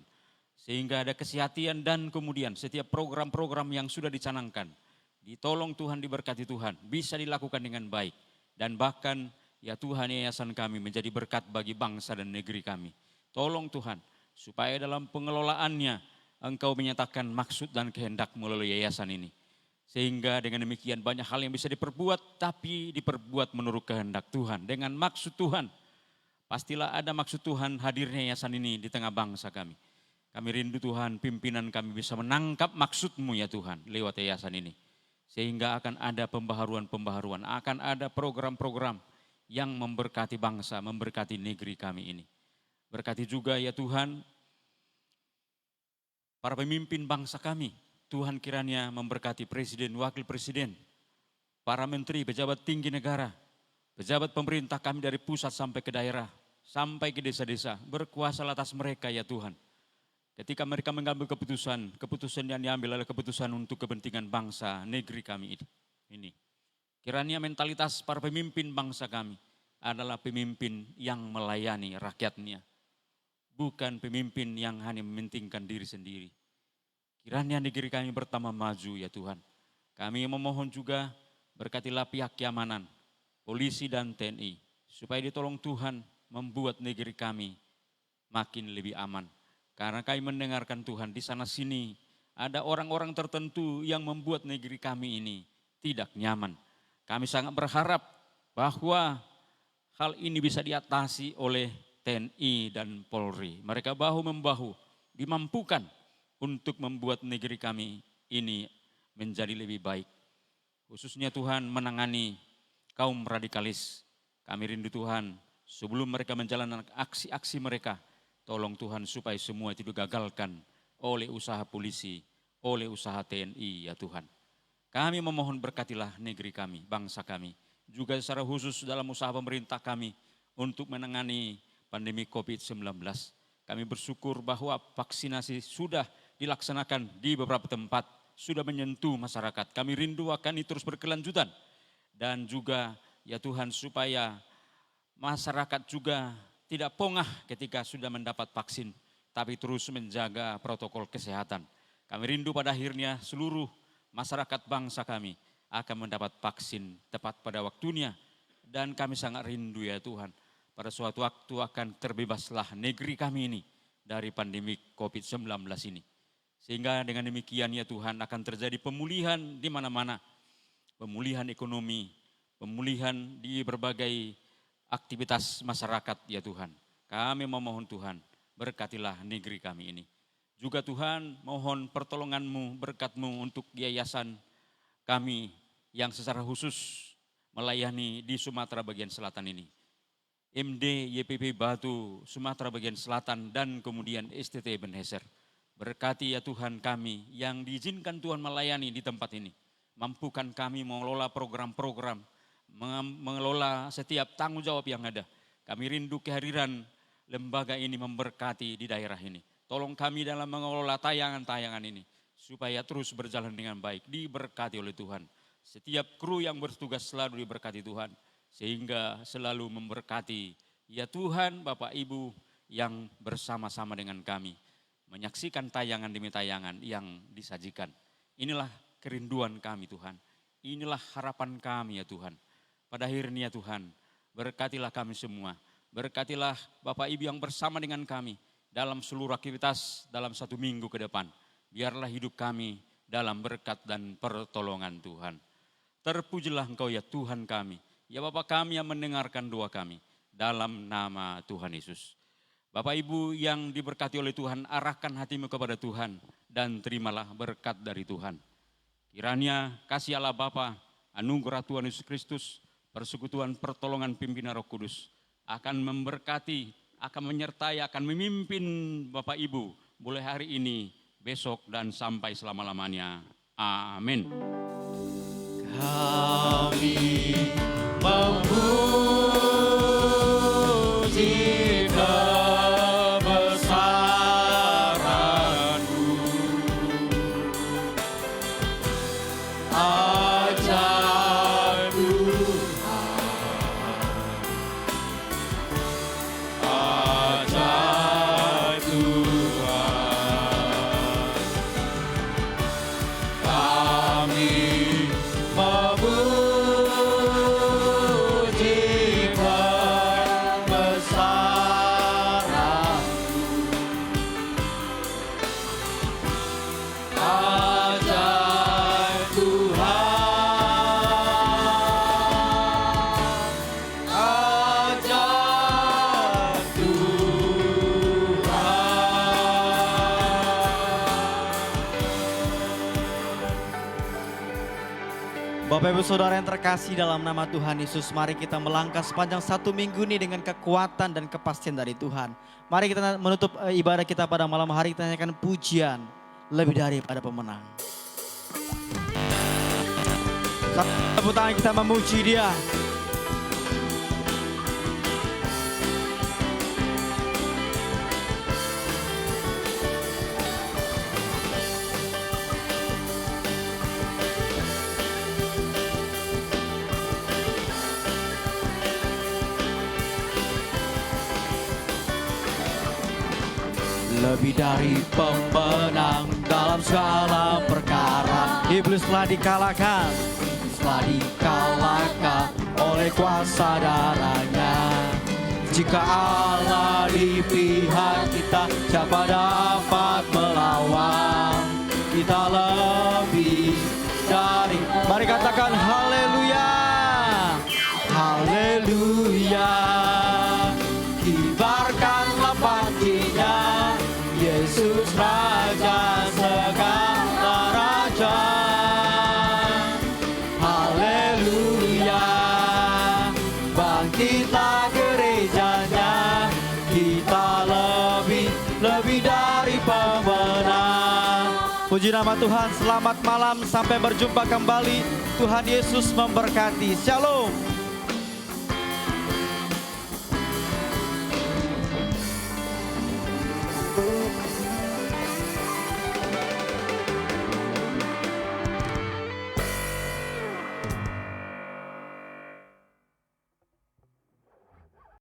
Sehingga ada kesehatan dan kemudian setiap program-program yang sudah dicanangkan, ditolong Tuhan, diberkati Tuhan, bisa dilakukan dengan baik. Dan bahkan ya Tuhan, yayasan kami menjadi berkat bagi bangsa dan negeri kami. Tolong Tuhan, supaya dalam pengelolaannya Engkau menyatakan maksud dan kehendak melalui yayasan ini. Sehingga dengan demikian banyak hal yang bisa diperbuat, tapi diperbuat menurut kehendak Tuhan. Dengan maksud Tuhan, pastilah ada maksud Tuhan hadirnya yayasan ini di tengah bangsa kami. Kami rindu Tuhan, pimpinan kami bisa menangkap maksud-Mu ya Tuhan lewat yayasan ini. Sehingga akan ada pembaharuan, akan ada program-program yang memberkati bangsa, memberkati negeri kami ini. Berkati juga ya Tuhan, para pemimpin bangsa kami. Tuhan kiranya memberkati presiden, wakil presiden, para menteri, pejabat tinggi negara, pejabat pemerintah kami dari pusat sampai ke daerah, sampai ke desa-desa. Berkuasa atas mereka ya Tuhan. Ketika mereka mengambil keputusan yang diambil adalah keputusan untuk kepentingan bangsa, negeri kami ini. Kiranya mentalitas para pemimpin bangsa kami adalah pemimpin yang melayani rakyatnya. Bukan pemimpin yang hanya mementingkan diri sendiri. Kiranya negeri kami bertambah maju ya Tuhan. Kami memohon juga berkatilah pihak keamanan, polisi dan TNI. Supaya ditolong Tuhan membuat negeri kami makin lebih aman. Karena kami mendengarkan Tuhan di sana sini ada orang-orang tertentu yang membuat negeri kami ini tidak nyaman. Kami sangat berharap bahwa hal ini bisa diatasi oleh TNI dan Polri. Mereka bahu-membahu dimampukan untuk membuat negeri kami ini menjadi lebih baik. Khususnya Tuhan menangani kaum radikalis. Kami rindu Tuhan sebelum mereka menjalankan aksi-aksi mereka. Tolong Tuhan supaya semua itu digagalkan oleh usaha polisi, oleh usaha TNI ya Tuhan. Kami memohon berkatilah negeri kami, bangsa kami. Juga secara khusus dalam usaha pemerintah kami untuk menangani pandemi COVID-19. Kami bersyukur bahwa vaksinasi sudah dilaksanakan di beberapa tempat, sudah menyentuh masyarakat. Kami rindu akan ini terus berkelanjutan. Dan juga ya Tuhan supaya masyarakat juga tidak pongah ketika sudah mendapat vaksin, tapi terus menjaga protokol kesehatan. Kami rindu pada akhirnya seluruh masyarakat bangsa kami akan mendapat vaksin tepat pada waktunya. Dan kami sangat rindu ya Tuhan, pada suatu waktu akan terbebaslah negeri kami ini dari pandemi COVID-19 ini. Sehingga dengan demikian ya Tuhan akan terjadi pemulihan di mana-mana. Pemulihan ekonomi, pemulihan di berbagai aktivitas masyarakat ya Tuhan. Kami memohon Tuhan, berkatilah negeri kami ini. Juga Tuhan mohon pertolongan-Mu, berkat-Mu untuk yayasan kami yang secara khusus melayani di Sumatera bagian selatan ini. MD YPP Batu Sumatera bagian selatan dan kemudian STT Ebenezer. Berkati ya Tuhan kami yang diizinkan Tuhan melayani di tempat ini. Mampukan kami mengelola program-program, mengelola setiap tanggung jawab yang ada. Kami rindu kehadiran lembaga ini memberkati di daerah ini. Tolong kami dalam mengelola tayangan-tayangan ini supaya terus berjalan dengan baik, diberkati oleh Tuhan. Setiap kru yang bertugas selalu diberkati Tuhan, sehingga selalu memberkati ya Tuhan Bapak Ibu yang bersama-sama dengan kami. menyaksikan tayangan demi tayangan yang disajikan. Inilah kerinduan kami Tuhan. Inilah harapan kami ya Tuhan. Pada akhirnya Tuhan, berkatilah kami semua. Berkatilah Bapak Ibu yang bersama dengan kami dalam seluruh aktivitas dalam 1 minggu ke depan. Biarlah hidup kami dalam berkat dan pertolongan Tuhan. Terpujilah Engkau ya Tuhan kami. Ya Bapa kami yang mendengarkan doa kami. Dalam nama Tuhan Yesus. Bapak Ibu yang diberkati oleh Tuhan, arahkan hatimu kepada Tuhan. Dan terimalah berkat dari Tuhan. Kiranya kasih Allah Bapa, anugerah Tuhan Yesus Kristus, persekutuan pertolongan pimpinan Roh Kudus akan memberkati, akan menyertai, akan memimpin Bapak Ibu mulai hari ini, besok dan sampai selama-lamanya. Amin. Kami memuji kebesaran-Mu, ajaib Tuhan, ajaib Tuhan. Kami memuji kebesaran-Mu, ajaib Tuhan, ajaib Tuhan. Bapak Ibu Saudara yang terkasih dalam nama Tuhan Yesus, mari kita melangkah sepanjang 1 minggu ini dengan kekuatan dan kepastian dari Tuhan. Mari kita menutup ibadah kita pada malam hari, kita nyanyikan pujian lebih daripada pemenang. Tepuk tangan kita memuji Dia. Lebih dari pemenang dalam segala perkara, iblis telah dikalahkan, oleh kuasa darahnya. Jika Allah di pihak kita, siapa dapat melawan? Kita lebih dari, mari katakan haleluya, haleluya. Kibarkanlah panjinya, Yesus Raja segala raja. Haleluya. Bangkitlah gerejanya, kita lebih dari pemenang. Puji nama Tuhan, selamat malam, sampai berjumpa kembali. Tuhan Yesus memberkati. Shalom.